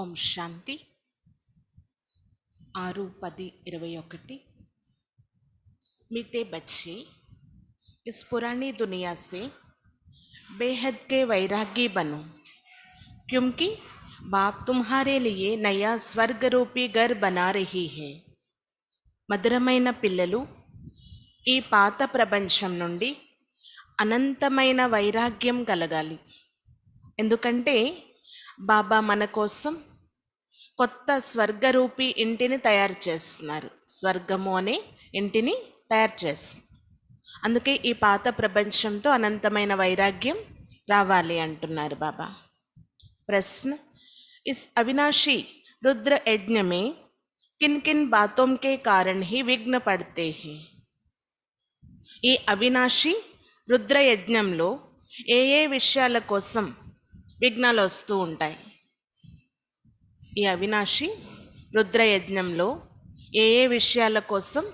ओम शांति 6-10-21। मीठे बच्चे, इस पुरानी दुनिया से बेहद के वैरागी बनो, क्योंकि बाप तुम्हारे लिए नया स्वर्ग रूपी घर बना रही है। మధురమైన పిల్లలు, ఈ పాత ప్రపంచం నుండి అనంతమైన వైరాగ్యం కలగాలి. ఎందుకంటే బాబా మన కోసం కొత్త స్వర్గరూపి ఇంటిని తయారు చేస్తున్నారు. స్వర్గము అనే ఇంటిని తయారు చేస్తున్నారు. అందుకే ఈ పాత ప్రపంచంతో అనంతమైన వైరాగ్యం రావాలి అంటున్నారు బాబా. ప్రశ్న, इस अविनाशी रुद्र यज्ञ में किन किन बातों के कारण ही विघ्न पड़ते हैं? ఈ అవినాశి రుద్ర యజ్ఞంలో ఏ విషయాల కోసం విఘ్నాలు వస్తూ ఉంటాయి? ఈ అవినాశి రుద్ర యజ్ఞంలో ఏ విషయాల కోసం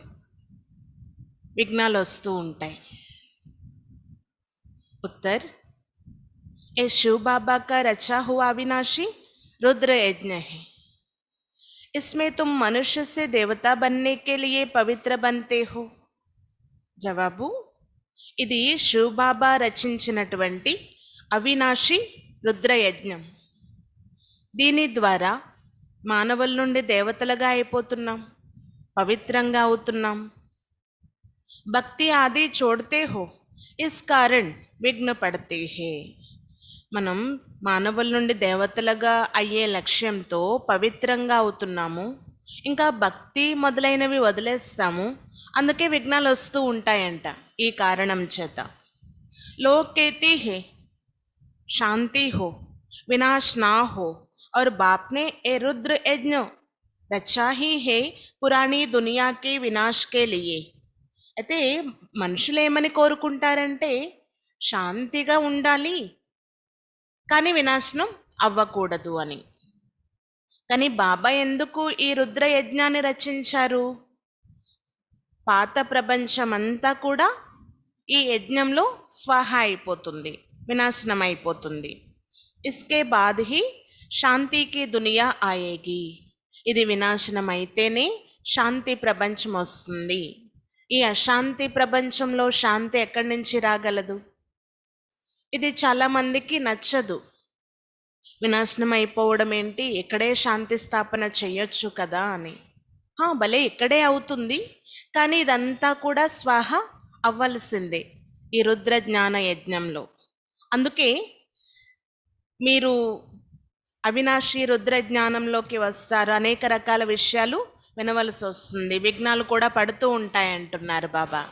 విఘ్నాలు వస్తూ ఉంటాయి? उत्तर, ये शिव बाबा का रचा हुआ अविनाशी रुद्र यज्ञ है. इसमें तुम मनुष्य से देवता बनने के लिए पवित्र बनते हो. జవాబు, ఇది శివ్ బాబా రచించినటువంటి అవినాశి రుద్ర యజ్ఞం. దీని ద్వారా మానవుల నుండి దేవతలుగా అయిపోతున్నాం, పవిత్రంగా అవుతున్నాం. భక్తి ఆది छोड़ते हो, इस कारण విఘ్న పడతే హే. మనం మానవుల నుండి దేవతలుగా అయ్యే లక్ష్యంతో పవిత్రంగా అవుతున్నాము, ఇంకా భక్తి మొదలైనవి వదిలేస్తాము. అందుకే విఘ్నాలు వస్తూ ఉంటాయంట. ఈ కారణం చేత లోగ్ कहते हैं शांति हो, विनाश ना हो, और बाप ने ये रुद्र यज्ञ रचा ही है पुरानी दुनिया के विनाश के लिए. అయితే మనుషులు ఏమని కోరుకుంటారంటే శాంతిగా ఉండాలి, కానీ వినాశనం అవ్వకూడదు అని. కానీ బాబా ఎందుకు ఈ రుద్ర యజ్ఞాన్ని రచించారు? పాత ప్రపంచమంతా కూడా ఈ యజ్ఞంలో స్వాహ అయిపోతుంది, వినాశనం అయిపోతుంది. ఇస్కే బాద్ హీ శాంతికి దునియా ఆయేగి. ఇది వినాశనం అయితేనే శాంతి ప్రపంచం వస్తుంది. ఈ అశాంతి ప్రపంచంలో శాంతి ఎక్కడి నుంచి రాగలదు? ఇది చాలా మందికి నచ్చదు. వినాశనం అయిపోవడం ఏంటి, ఇక్కడే శాంతి స్థాపన చెయ్యొచ్చు కదా అని. భలే ఇక్కడే అవుతుంది, కానీ ఇదంతా కూడా స్వాహ అవ్వాల్సిందే ఈ రుద్ర జ్ఞాన యజ్ఞంలో. అందుకే మీరు అవినాశి రుద్ర జ్ఞానంలోకి వస్తారు, అనేక రకాల విషయాలు వినవలసి వస్తుంది, విఘ్నాలు కూడా పడుతూ ఉంటాయి అంటున్నారు బాబా.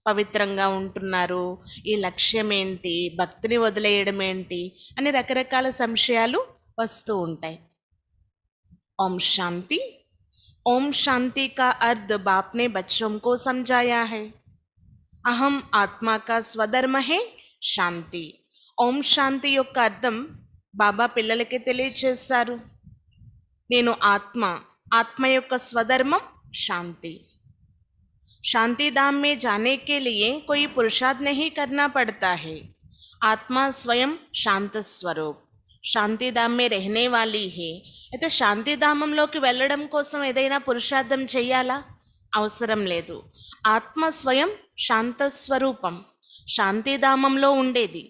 పవిత్రంగా ఉంటున్నారు, ఈ లక్ష్యం ఏంటి, భక్తిని వదిలేయడం ఏంటి అని రకరకాల సంశయాలు వస్తూ ఉంటాయి. ఓం శాంతి. ओम शांति का अर्थ बाप ने बच्चों को समझाया है. अहम आत्मा का स्वधर्म है शांति. ఓం శాంతి యొక్క అర్థం బాబా పిల్లలకి తెలియచేస్తారు. నేను ఆత్మ, ఆత్మ యొక్క స్వధర్మం శాంతి. शांति धाम में जाने के लिए कोई पुरुषार्थ नहीं करना पड़ता है. आत्मा स्वयं शांत स्वरूप శాంతిధామ్ మే रहने वाली है. అయితే శాంతిధామంలోకి వెళ్ళడం కోసం ఏదైనా పురుషార్థం చెయ్యాలా? అవసరం లేదు. ఆత్మ స్వయం శాంత స్వరూపం, శాంతిధామంలో ఉండేది.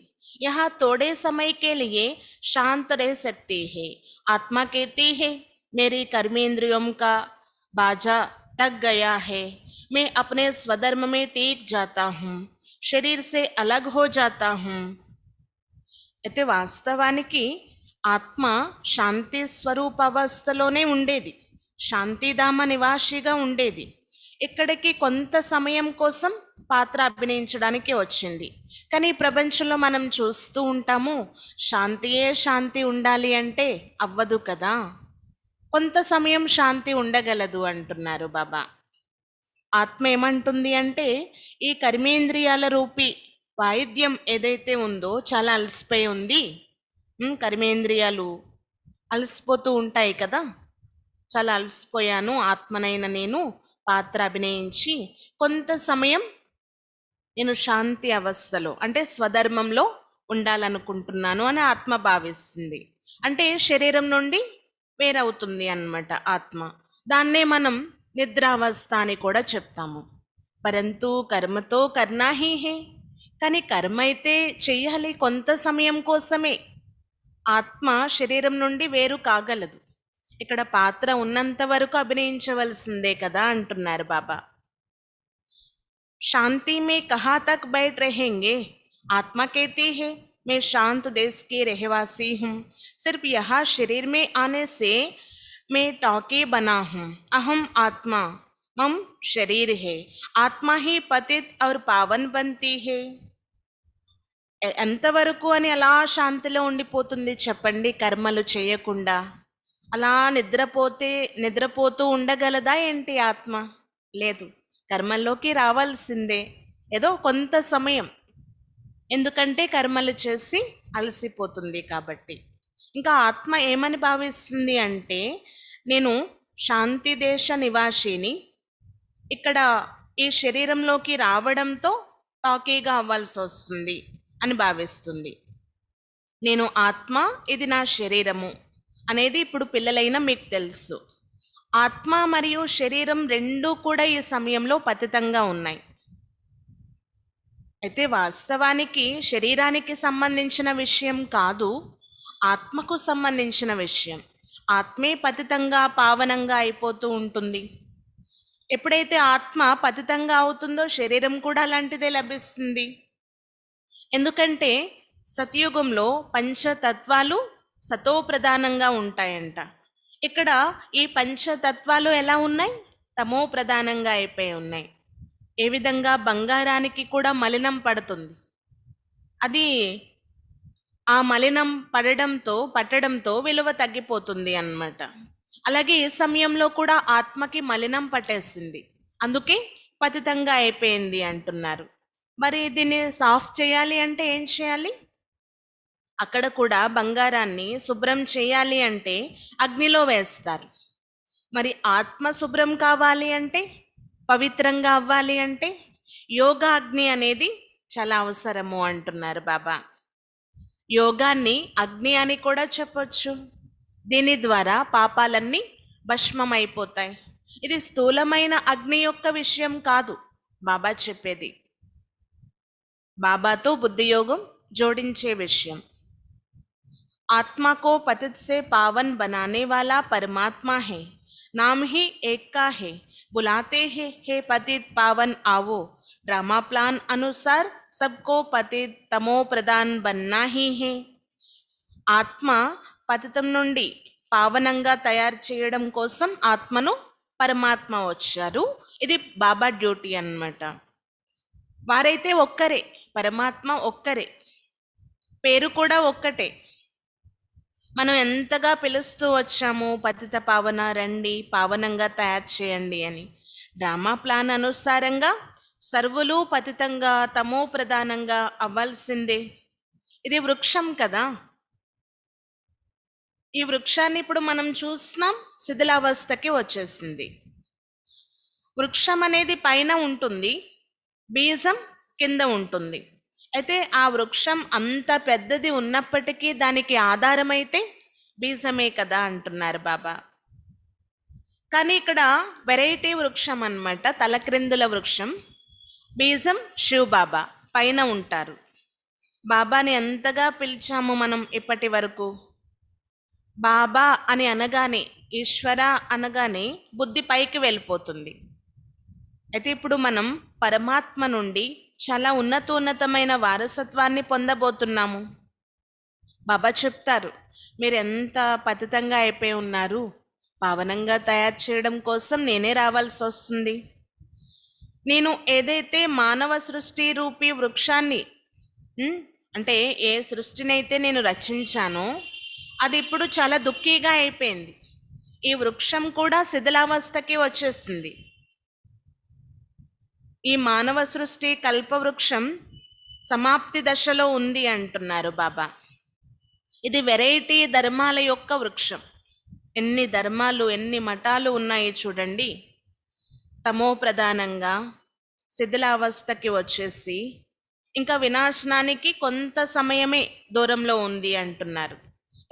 यहाँ थोड़े समय के लिए शांत रह सकती है. आत्मा कहती है मेरी कर्मेंद्रियों का बाजा थक गया है, मैं अपने स्वधर्म में टीक जाता हूँ, शरीर से अलग हो जाता हूँ. అయితే వాస్తవానికి ఆత్మ శాంతి స్వరూప అవస్థలోనే ఉండేది, శాంతిధామ నివాసిగా ఉండేది. ఇక్కడికి కొంత సమయం కోసం పాత్ర అభినయించడానికి వచ్చింది. కానీ ప్రపంచంలో మనం చూస్తూ ఉంటాము, శాంతియే శాంతి ఉండాలి అంటే అవ్వదు కదా. కొంత సమయం శాంతి ఉండగలదు అంటున్నారు బాబా. ఆత్మ ఏమంటుంది అంటే ఈ కర్మేంద్రియాల రూపీ వాయిద్యం ఏదైతే ఉందో చాలా అలసిపోయి ఉంది. కర్మేంద్రియాలు అలసిపోతూ ఉంటాయి కదా. చాలా అలసిపోయాను, ఆత్మనైన నేను పాత్ర అభినయించి కొంత సమయం నేను శాంతి అవస్థలో అంటే స్వధర్మంలో ఉండాలనుకుంటున్నాను అని ఆత్మ భావిస్తుంది. అంటే శరీరం నుండి వేరవుతుంది అన్నమాట ఆత్మ. దాన్నే మనం నిద్రావస్థ అని కూడా చెప్తాము. పరంతు కర్మతో కర్నా హీ హే. కానీ కర్మ అయితే చెయ్యాలి కొంత సమయం కోసమే. ఆత్మ శరీరం నుండి వేరు కాగలదు. ఇక్కడ పాత్ర ఉన్నంత వరకు అభినయించవలసిందే కదా అంటున్నారు బాబా. शांति में कहाँ तक बैठ रहेंगे? आत्मा कहती है मैं शांत देश की रहवासी हूँ, सिर्फ यहाँ शरीर में आने से मैं टॉके बना हूँ। अहम आत्मा मम शरीर है, आत्मा ही पतित और पावन बनती है. ఎంతవరకు అని అలా శాంతిలో ఉండిపోతుంది చెప్పండి? కర్మలు చేయకుండా అలా నిద్రపోతూ ఉండగలదా ఏంటి ఆత్మ? లేదు, కర్మల్లోకి రావాల్సిందే, ఏదో కొంత సమయం. ఎందుకంటే కర్మలు చేసి అలసిపోతుంది కాబట్టి. ఇంకా ఆత్మ ఏమని భావిస్తుంది అంటే, నేను శాంతి దేశ నివాసిని, ఇక్కడ ఈ శరీరంలోకి రావడంతో టాకీగా అవ్వాల్సి వస్తుంది అని భావిస్తుంది. నేను ఆత్మ, ఇది నా శరీరము అనేది ఇప్పుడు పిల్లలైన మీకు తెలుసు. ఆత్మ మరియు శరీరం రెండూ కూడా ఈ సమయంలో పతితంగా ఉన్నాయి. అయితే వాస్తవానికి శరీరానికి సంబంధించిన విషయం కాదు, ఆత్మకు సంబంధించిన విషయం. ఆత్మే పతితంగా పావనంగా అయిపోతూ ఉంటుంది. ఎప్పుడైతే ఆత్మ పతితంగా అవుతుందో శరీరం కూడా అలాంటిదే లభిస్తుంది. ఎందుకంటే సతయుగంలో పంచతత్వాలు సతో ప్రధానంగా ఉంటాయంట. ఇక్కడ ఈ పంచతత్వాలు ఎలా ఉన్నాయి? తమో ప్రధానంగా అయిపోయి ఉన్నాయి. ఏ విధంగా బంగారానికి కూడా మలినం పడుతుంది, అది ఆ మలినం పట్టడంతో విలువ తగ్గిపోతుంది అన్నమాట. అలాగే ఈ సమయంలో కూడా ఆత్మకి మలినం పట్టేసింది, అందుకే పతితంగా అయిపోయింది అంటున్నారు. మరి దీన్ని సాఫ్ చేయాలి అంటే ఏం చేయాలి? అక్కడ కూడా బంగారాన్ని శుభ్రం చేయాలి అంటే అగ్నిలో వేస్తారు. మరి ఆత్మ శుభ్రం కావాలి అంటే, పవిత్రంగా అవ్వాలి అంటే యోగా అగ్ని అనేది చాలా అవసరము అంటున్నారు బాబా. యోగాన్ని అగ్ని అని కూడా చెప్పొచ్చు. దీని ద్వారా పాపాలన్నీ భస్మమైపోతాయి. ఇది స్థూలమైన అగ్ని యొక్క విషయం కాదు బాబా చెప్పేది, బాబాతో బుద్ధి యోగం జోడించే విషయం. आत्मा को पतित से पावन बनाने वाला परमात्मा है, नाम ही एक का है, बुलाते हैं हे पतित पावन आओ, ड्रामा प्लान अनुसार सबको पतित तमो प्रदान बनना ही है. ఆత్మ పతితం నుండి పావనంగా తయారు చేయడం కోసం ఆత్మను పరమాత్మ వచ్చారు. ఇది బాబా డ్యూటీ అన్నమాట. వారైతే ఒక్కరే, పరమాత్మ ఒక్కరే, పేరు కూడా ఒక్కటే. మనం ఎంతగా పిలుస్తూ వచ్చాము, పతిత పావన రండి, పావనంగా తయారు చేయండి అని. డ్రామా ప్లాన్ అనుసారంగా సర్వులు పతితంగా తమో ప్రధానంగా అవ్వాల్సిందే. ఇది వృక్షం కదా, ఈ వృక్షాన్ని ఇప్పుడు మనం చూస్తున్నాం, శిథిలావస్థకి వచ్చేసింది. వృక్షం అనేది పైన ఉంటుంది, బీజం కింద ఉంటుంది. అయితే ఆ వృక్షం అంత పెద్దది ఉన్నప్పటికీ దానికి ఆధారమైతే బీజమే కదా అంటున్నారు బాబా. కానీ ఇక్కడ వెరైటీ వృక్షం అన్నమాట, తలక్రిందుల వృక్షం. బీజం శివ్ బాబా పైన ఉంటారు. బాబాని ఎంతగా పిలిచాము మనం ఇప్పటి వరకు. బాబా అని అనగానే, ఈశ్వర అనగానే బుద్ధి పైకి వెళ్ళిపోతుంది. అయితే ఇప్పుడు మనం పరమాత్మ నుండి చాలా ఉన్నతమైన వారసత్వాన్ని పొందబోతున్నాము. బాబా చెప్తారు, మీరు ఎంత పతితంగా అయిపోయి ఉన్నారు, పావనంగా తయారు చేయడం కోసం నేనే రావాల్సి వస్తుంది. నేను ఏదైతే మానవ సృష్టి రూపీ వృక్షాన్ని, అంటే ఏ సృష్టినైతే నేను రచించానో అది ఇప్పుడు చాలా దుఃఖీగా అయిపోయింది. ఈ వృక్షం కూడా శిథిలావస్థకి వచ్చేసింది. ఈ మానవ సృష్టి కల్పవృక్షం సమాప్తి దశలో ఉంది అంటున్నారు బాబా. ఇది వెరైటీ ధర్మాల యొక్క వృక్షం. ఎన్ని ధర్మాలు, ఎన్ని మఠాలు ఉన్నాయి చూడండి. తమో ప్రధానంగా శిథిలావస్థకి వచ్చేసి ఇంకా వినాశనానికి కొంత సమయమే దూరంలో ఉంది అంటున్నారు.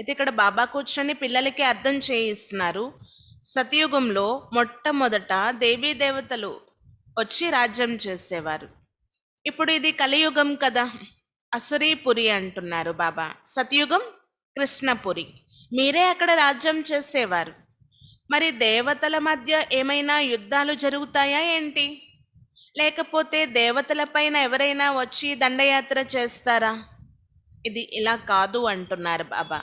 అయితే ఇక్కడ బాబా కూర్చొని పిల్లలకి అర్థం చేయిస్తున్నారు. సతయుగంలో మొట్టమొదట దేవీ దేవతలు వచ్చి రాజ్యం చేసేవారు. ఇప్పుడు ఇది కలియుగం కదా, అసురీపురి అంటున్నారు బాబా. సతయుగం కృష్ణపురి, మీరే అక్కడ రాజ్యం చేసేవారు. మరి దేవతల మధ్య ఏమైనా యుద్ధాలు జరుగుతాయా ఏంటి? లేకపోతే దేవతల పైన ఎవరైనా వచ్చి దండయాత్ర చేస్తారా? ఇది ఇలా కాదు అంటున్నారు బాబా.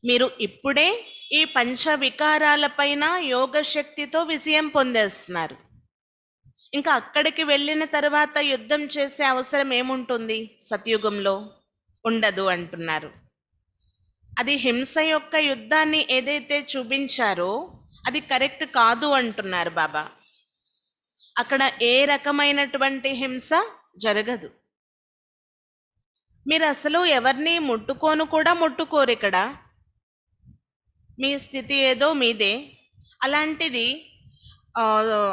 మీరు ఇప్పుడే ఈ పంచ వికారాల పైన యోగ శక్తితో విజయం పొందేస్తున్నారు. ఇంకా అక్కడికి వెళ్ళిన తర్వాత యుద్ధం చేసే అవసరం ఏముంటుంది? సతయుగంలో ఉండదు అంటున్నారు. అది హింస యొక్క యుద్ధాన్ని ఏదైతే చూపించారో అది కరెక్ట్ కాదు అంటున్నారు బాబా. అక్కడ ఏ రకమైనటువంటి హింస జరగదు. మీరు అసలు ఎవరిని ముట్టుకోను కూడా ముట్టుకోరు ఇక్కడ. మీ స్థితి ఏదో మీదే. అలాంటిది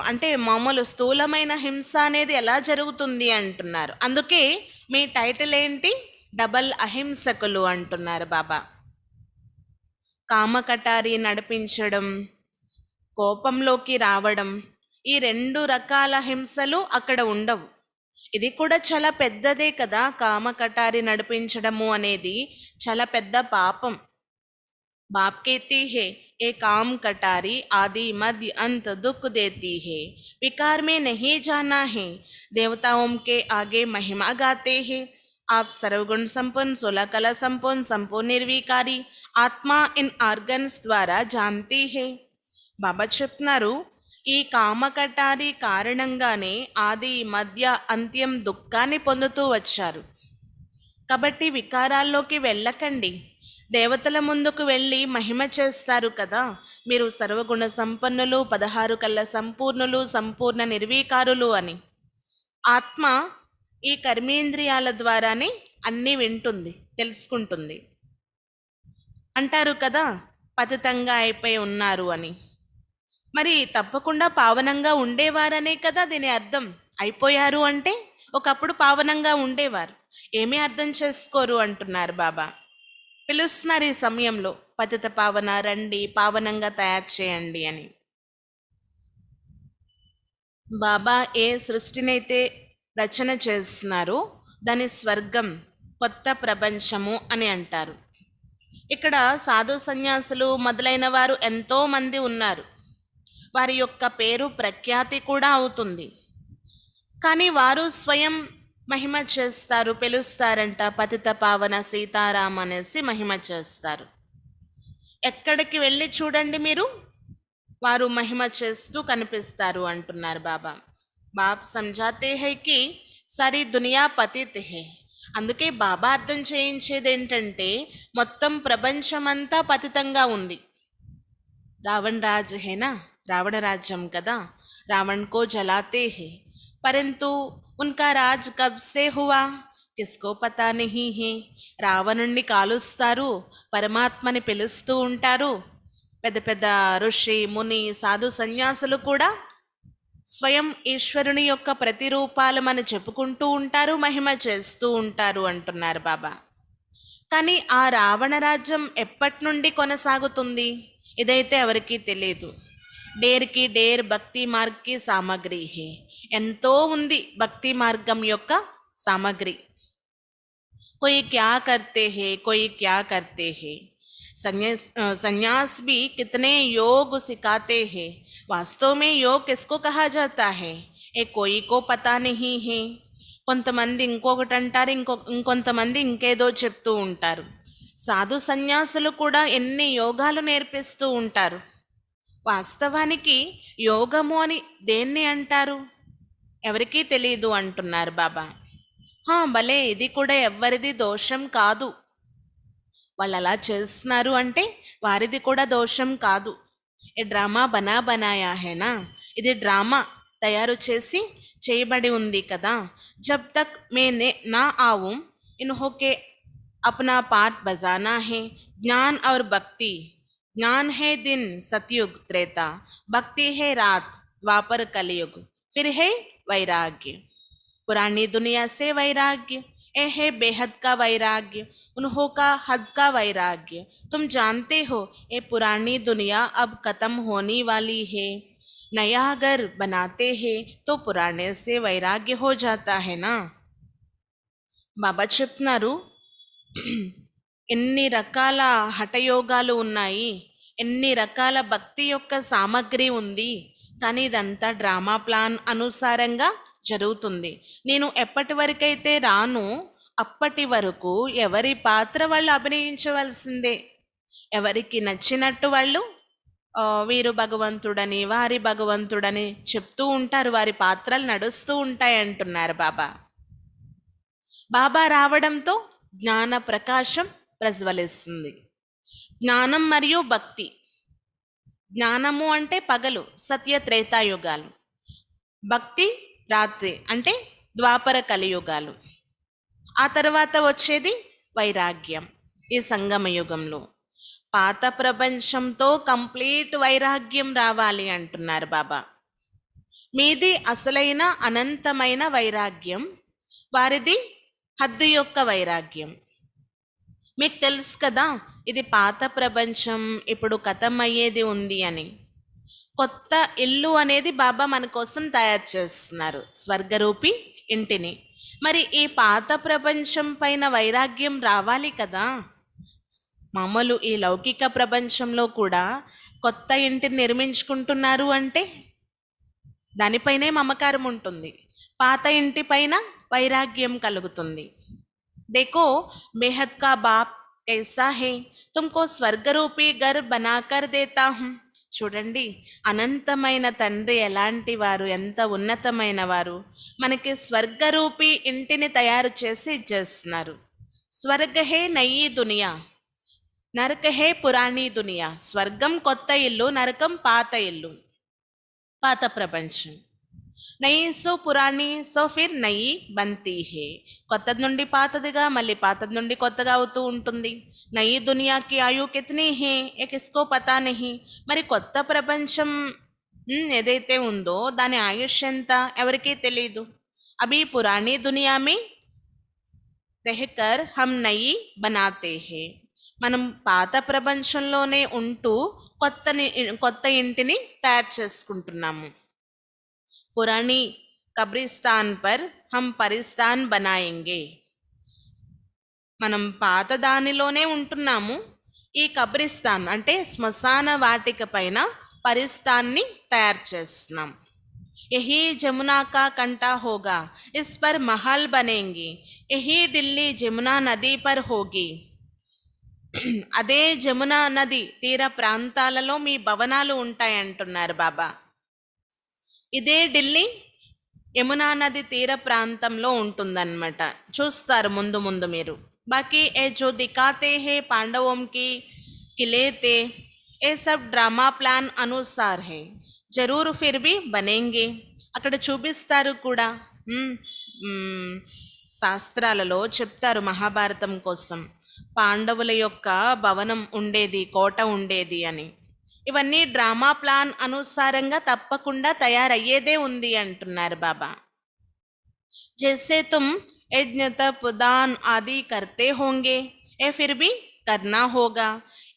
అంటే మామూలు స్థూలమైన హింస అనేది ఎలా జరుగుతుంది అంటున్నారు. అందుకే మీ టైటిల్ ఏంటి? డబల్ అహింసకులు అంటున్నారు బాబా. కామకటారి నడిపించడం, కోపంలోకి రావడం, ఈ 2 రకాల హింసలు అక్కడ ఉండవు. ఇది కూడా చాలా పెద్దదే కదా, కామకటారి నడిపించడము అనేది చాలా పెద్ద పాపం. बाप कहती है ये काम कटारी आदि मध्य अंत दुख देती है, विकार में नहीं जाना है, देवताओं के आगे महिमा गाते हैं, आप सर्वगुण संपन्न 16 कला संपन्न संपूर्ण निर्विकारी आत्मा इन ఆర్గన్స్ ద్వారా जानती है. బాబా చెప్తున్నారు, ఈ కామకటారి కారణంగానే ఆది మధ్య అంత్యం దుఃఖాన్ని పొందుతూ వచ్చారు. కాబట్టి వికారాల్లోకి వెళ్ళకండి. దేవతల ముందుకు వెళ్ళి మహిమ చేస్తారు కదా, మీరు సర్వగుణ సంపన్నులు, 16 కళ్ళ సంపూర్ణులు, సంపూర్ణ నిర్వీకారులు అని. ఆత్మ ఈ కర్మేంద్రియాల ద్వారానే అన్నీ వింటుంది, తెలుసుకుంటుంది. అంటారు కదా పతితంగా అయిపోయి ఉన్నారు అని. మరి తప్పకుండా పావనంగా ఉండేవారనే కదా దీని అర్థం. అయిపోయారు అంటే ఒకప్పుడు పావనంగా ఉండేవారు. ఏమీ అర్థం చేసుకోరు అంటున్నారు బాబా. పిలుస్తున్నారు ఈ సమయంలో, పతిత పావన రండి, పావనంగా తయారు చేయండి అని. బాబా ఏ సృష్టినైతే రచన చేస్తున్నారో దాని స్వర్గం, కొత్త ప్రపంచము అని అంటారు. ఇక్కడ సాధు సన్యాసులు మొదలైన వారు ఎంతో మంది ఉన్నారు. వారి యొక్క పేరు ప్రఖ్యాతి కూడా అవుతుంది. కానీ వారు స్వయం మహిమ చేస్తారు, పిలుస్తారంట, పతిత పావన సీతారాం అనేసి మహిమ చేస్తారు. ఎక్కడికి వెళ్ళి చూడండి మీరు, వారు మహిమ చేస్తూ కనిపిస్తారు అంటున్నారు బాబా. బాప్ సమझाते हैं कि सारी दुनिया पतित है. అందుకే బాబా అర్థం చేయించేది ఏంటంటే మొత్తం ప్రపంచమంతా పతితంగా ఉంది. రావణ్ రాజ్ హేనా, రావణ రాజ్యం కదా, రావణ్ కో జలాతే హే, परंतु उनका राज कब से हुआ किसको पता नहीं है. రావణుణ్ణి కాలుస్తారు, పరమాత్మని పిలుస్తూ ఉంటారు. పెద్ద పెద్ద ఋషి ముని సాధు సన్యాసులు కూడా స్వయం ఈశ్వరుని యొక్క ప్రతిరూపాలు మనం చెప్పుకుంటూ ఉంటారు, మహిమ చేస్తూ ఉంటారు అంటున్నారు బాబా. కానీ ఆ రావణ రాజ్యం ఎప్పటి నుండి కొనసాగుతుంది ఇదైతే ఎవరికీ తెలియదు. డేర్కి డేర్ భక్తి మార్గకి సామగ్రి హే, ఎంతో ఉంది భక్తి మార్గం యొక్క సామగ్రి. कोई क्या करते हैं, कोई क्या करते हैं. संन्यास भी कितने योग सिखाते हैं. वास्तव में योग किसको कहा जाता है ये कोई को पता नहीं है. కొంతమంది ఇంకొకటి అంటారు, ఇంకొంతమంది ఇంకేదో చెప్తూ ఉంటారు. సాధు సన్యాసులు కూడా ఎన్ని యోగాలు నేర్పిస్తూ ఉంటారు. వాస్తవానికి యోగము అని దేన్ని అంటారు ఎవరికీ తెలియదు అంటున్నారు బాబా. భలే, ఇది కూడా ఎవరిది దోషం కాదు. వాళ్ళు అలా చేస్తున్నారు అంటే వారిది కూడా దోషం కాదు. ఏ డ్రామా బనాయా హేనా, ఇది డ్రామా తయారు చేసి చేయబడి ఉంది కదా. జబ్ తక్ మే నా ఆవు ఇన్హోకే अपना पार्ट बजाना है. ज्ञान और भक्ति, ज्ञान है दिन सतयुग त्रेता, भक्ति है रात द्वापर कलयुग, फिर है वैराग्य. पुरानी दुनिया से वैराग्य, ए है बेहद का वैराग्य, उन्हों का हद का वैराग्य। तुम जानते हो ये पुरानी दुनिया अब खत्म होने वाली है, नया घर बनाते हैं तो पुराने से वैराग्य हो जाता है ना। బాబా చెప్తున్నారు, ఎన్ని రకాల హఠయోగాలు ఉన్నాయి, ఎన్ని రకాల భక్తి యొక్క సామగ్రి ఉంది, కానీ ఇదంతా డ్రామా ప్లాన్ అనుసారంగా జరుగుతుంది. నేను ఎప్పటి వరకైతే రాను అప్పటి వరకు ఎవరి పాత్ర వాళ్ళు అభినయించవలసిందే. ఎవరికి నచ్చినట్టు వాళ్ళు వీరు భగవంతుడని వారి భగవంతుడని చెప్తూ ఉంటారు, వారి పాత్రలు నడుస్తూ ఉంటాయి అంటున్నారు బాబా. బాబా రావడంతో జ్ఞాన ప్రకాశం ప్రజ్వలిస్తుంది. జ్ఞానం మరియు భక్తి. జ్ఞానము అంటే పగలు, సత్య త్రేతాయుగాలు. భక్తి రాత్రి అంటే ద్వాపర కలియుగాలు. ఆ తర్వాత వచ్చేది వైరాగ్యం ఈ సంగమ యుగంలో. పాత ప్రపంచంతో కంప్లీట్ వైరాగ్యం రావాలి అంటున్నారు బాబా. మీది అసలైన అనంతమైన వైరాగ్యం, వారిది హద్దు యొక్క వైరాగ్యం. మీకు తెలుసు కదా, ఇది పాత ప్రపంచం ఇప్పుడు ఖతం అయ్యేది ఉంది అని. కొత్త ఇల్లు అనేది బాబా మన కోసం తయారు చేస్తున్నారు, స్వర్గరూపి ఇంటిని. మరి ఈ పాత ప్రపంచం పైన వైరాగ్యం రావాలి కదా. మామూలు ఈ లౌకిక ప్రపంచంలో కూడా కొత్త ఇంటిని నిర్మించుకుంటున్నారు అంటే దానిపైనే మమకారం ఉంటుంది, పాత ఇంటి పైన వైరాగ్యం కలుగుతుంది. देखो बेहद का बाप कैसा है, तुमको స్వర్గరూపి घर बनाकर देता हूँ. చూడండి, అనంతమైన తండ్రి ఎలాంటి వారు, ఎంత ఉన్నతమైన వారు. మనకి స్వర్గరూపి ఇంటిని తయారు చేసి ఇచ్చేస్తున్నారు. స్వర్గ హే నయీ దునియా, నరక హే పురాణీ దునియా. స్వర్గం కొత్త ఇల్లు, నరకం పాత ఇల్లు, పాత ప్రపంచం. నయి సో పురాణి సో ఫిర్ నయి బంతీ హే. కొత్తది నుండి పాతదిగా, మళ్ళీ పాతది నుండి కొత్తగా అవుతూ ఉంటుంది. నయి దునియాకి ఆయు కితనీ హే ఏ కిస్కో పతా నహీ. మరి కొత్త ప్రపంచం ఏదైతే ఉందో దాని ఆయుష్ ఎంత ఎవరికీ తెలియదు. అభి పురాణీ దునియా మే రెహకర్ హమ్ నయి బనాతే హే. మనం పాత ప్రపంచంలోనే ఉంటూ కొత్త ఇంటిని తయారు చేసుకుంటున్నాము. పురాణి కబ్రిస్తాన్ పర్ హమ్ పరిస్తాన్ బనాయింగే. మనం పాత దానిలోనే ఉంటున్నాము, ఈ కబ్రిస్తాన్ అంటే శ్మశాన వాటిక పైన పరిస్తాన్ని తయారు చేస్తున్నాం. यही जमुना का कंटा होगा, इस पर महल बनेंगे. यही दिल्ली जमुना नदी पर होगी. అదే జమునా నది తీర ప్రాంతాలలో మీ భవనాలు ఉంటాయంటున్నారు బాబా. ఇదే ఢిల్లీ యమునా నది తీర ప్రాంతంలో ఉంటుందన్నమాట. చూస్తారు ముందు ముందు మీరు. బాకీ ఏ జో దిఖాతే హే పాండవోం కి కిలే తే, ఏ సబ్ డ్రామా ప్లాన్ అనుసార్ హే, జరూర్ ఫిర్ భీ బనేంగే. అక్కడ చూపిస్తారు కూడా, శాస్త్రాలలో చెప్తారు మహాభారతం కోసం పాండవుల యొక్క భవనం ఉండేది, కోట ఉండేది అని. ఇవన్నీ డ్రామా ప్లాన్ అనుసారంగా తప్పకుండా తయారయ్యేదే ఉంది అంటున్నారు బాబా. జైసే తుమ్ యజ్ఞ తప్ దాన్ ఆది కర్తే హోంగే, ఏ ఫిర్ భీ కర్నా హోగా.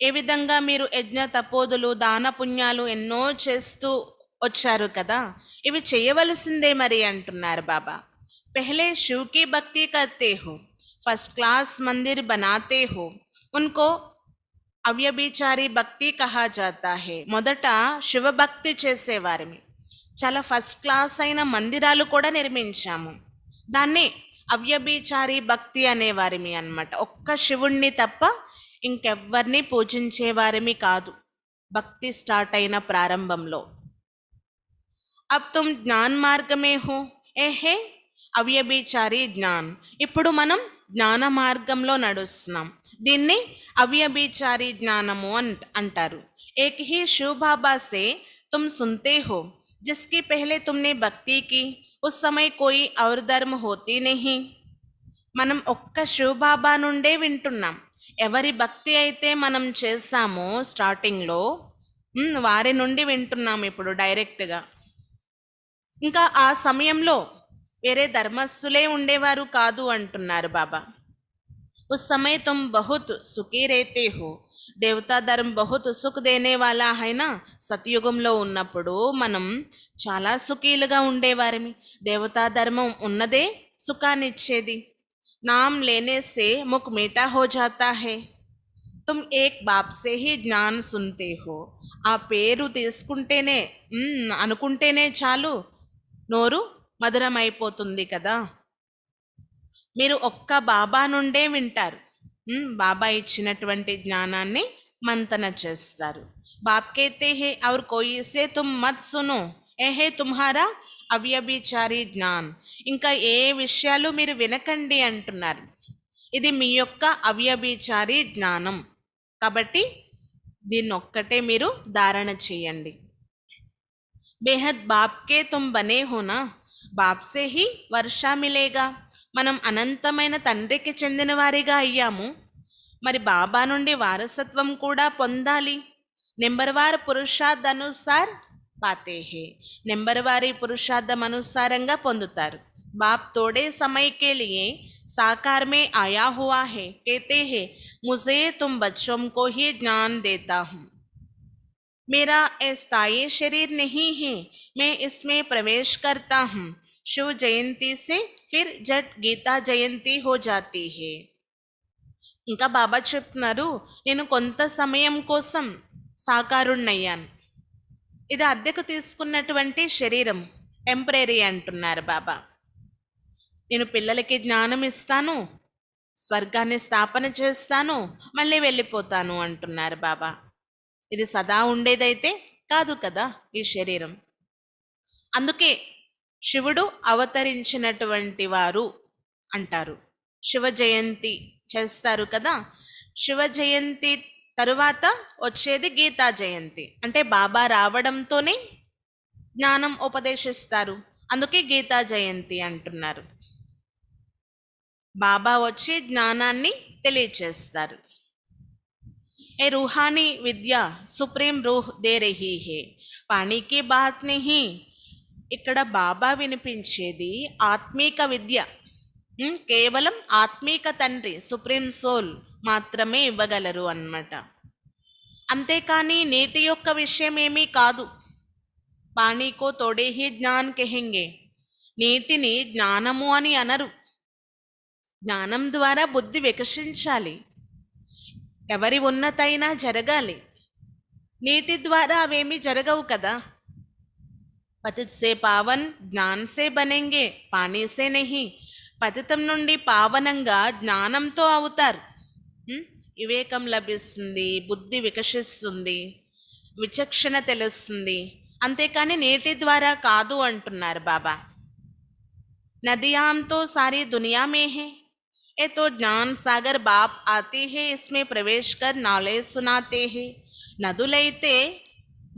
ఏ విధంగా మీరు యజ్ఞ తపోదులు దాన పుణ్యాలు ఎన్నో చేస్తూ వచ్చారు కదా, ఇవి చేయవలసిందే మరి అంటున్నారు బాబా. పెహలే శివ్ కి భక్తి కర్తే హో, ఫస్ట్ క్లాస్ మందిర్ బనాతే హో, ఉన్కో అవ్యభిచారి భక్తి కహా జాతా హే. మొదట శివభక్తి చేసేవారిని, చాలా ఫస్ట్ క్లాస్ అయిన మందిరాలు కూడా నిర్మించాము, దాన్ని అవ్యభిచారి భక్తి అనేవారిమి అన్నమాట. ఒక్క శివుణ్ణి తప్ప ఇంకెవ్వరిని పూజించేవారిమి కాదు భక్తి స్టార్ట్ అయిన ప్రారంభంలో. అబ్ తుమ్ జ్ఞాన్ మార్గమే హో, ఏహే అవ్యభిచారి జ్ఞాన్. ఇప్పుడు మనం జ్ఞాన మార్గంలో నడుస్తున్నాం, దీన్ని అవ్యభిచారి జ్ఞానము అంటారు. एक ही शिव बाबा से तुम सुनते हो, जिसकी पहले तुमने भक्ति की, उस समय कोई और धर्म होती नहीं. మనం ఒక్క శివ్ బాబా నుండే వింటున్నాం. ఎవరి భక్తి అయితే మనం చేసామో స్టార్టింగ్లో వారి నుండి వింటున్నాం ఇప్పుడు డైరెక్ట్గా. ఇంకా ఆ సమయంలో వేరే ధర్మస్థులే ఉండేవారు కాదు అంటున్నారు బాబా. उस समय तुम बहुत सुखी रहते हो. దేవతా ధర్మ బహుత్ సుఖ్ దేనే వాలా హైనా. సతయుగంలో ఉన్నప్పుడు మనం చాలా సుఖీలుగా ఉండేవారిమి. దేవతా ధర్మం ఉన్నదే సుఖాన్నిచ్చేది. నామ్ లేనే సే ముఖ్ మీఠా హో జాతా హై. తుమ్ ఏక్ బాప్ సే హీ జ్ఞాన్ సున్తే హో. ఆ పేరు తీసుకుంటేనే అనుకుంటేనే చాలు నోరు మధురమైపోతుంది కదా. మీరు ఒక్క బాబా నుండే వింటారు. బాబా ఇచ్చినటువంటి జ్ఞానాన్ని మంతన చేస్తారు. బాప్ కేతే హే ఔర్ కోయి సే తుమ్ మత్ సునో, ఏ హే తుమ్హారా అవ్యభిచారి జ్ఞాన్. ఇంకా ఏ విషయాలు మీరు వినకండి అంటున్నారు. ఇది మీ యొక్క అవ్యభిచారి జ్ఞానం కాబట్టి దీన్నొక్కటే మీరు ధారణ చేయండి. బేహద్ బాప్కే తుమ్ బనే హోనా, బాప్సే హీ వర్షా మిలేగా. మనం అనంతమైన తండ్రికి చెందిన వారిగా అయ్యాము, మరి బాబా నుండి వారసత్వం కూడా పొందాలి. నెంబర్వార్ పురుషార్థ అనుసార్ పాతే హే. నెంబర్వారి పురుషార్థం అనుసారంగా పొందుతారు. బాప్ తోడే समय के लिए साकार में आया हुआ है. कहते हैं मुझे तुम बच्चों को ही ज्ञान देता हूँ. मेरा अस्थायी शरीर नहीं है, मैं इसमें प्रवेश करता हूँ. शिव जयंती से फिर जट गीता जयंती हो जाती है. ఇంకా బాబా చెప్తున్నారు, నేను కొంత సమయం కోసం సాకారుణ్ణయ్యాను. ఇది అద్దెకు తీసుకున్నటువంటి శరీరం, టెంపరీ అంటున్నారు బాబా. నేను పిల్లలకి జ్ఞానం ఇస్తాను, స్వర్గాన్ని స్థాపన చేస్తాను, మళ్ళీ వెళ్ళిపోతాను అంటున్నారు బాబా. ఇది సదా ఉండేదైతే కాదు కదా ఈ శరీరం. అందుకే శివుడు అవతరించినటువంటి వారు అంటారు. శివ జయంతి చేస్తారు కదా. శివ జయంతి తరువాత వచ్చేది గీతా జయంతి. అంటే బాబా రావడంతోనే జ్ఞానం ఉపదేశిస్తారు, అందుకే గీతా జయంతి అంటున్నారు. బాబా వచ్చి జ్ఞానాన్ని తెలియచేస్తారు. ఏ रूहानी విద్య సుప్రీం రూహ్ దే రహీ హే, పానీకి బాత్ నహీ. ఇక్కడ బాబా వినిపించేది ఆత్మీక విద్య. కేవలం ఆత్మీక తండ్రి సుప్రీం సోల్ మాత్రమే ఇవ్వగలరు అన్నమాట. అంతేకాని నీటి యొక్క విషయం ఏమీ కాదు. పానీకో తోడే హీ జ్ఞాన్ కెహెంగే. నీటిని జ్ఞానము అని అనరు. జ్ఞానం ద్వారా బుద్ధి వికసించాలి, ఎవరి ఉన్నతైనా జరగాలి. నీటి ద్వారా అవేమీ జరగవు కదా. పతిత్ సే పావన్ జ్ఞాన్ సే బనేంగే, పానీ సే నహీ. పతితం నుండి పావనంగా జ్ఞానంతో అవుతారు. వివేకం లభిస్తుంది, బుద్ధి వికసిస్తుంది, విచక్షణ తెలుస్తుంది. అంతేకాని నీటి ద్వారా కాదు అంటున్నారు బాబా. నదియాం తో సారీ దునియా మే హే, ఏ తో జ్ఞాన్ సాగర్ బాప్ ఆతే హే, ఇస్మే ప్రవేశ్ కర్ నాలెడ్జ్ సునాతే హే. నదులైతే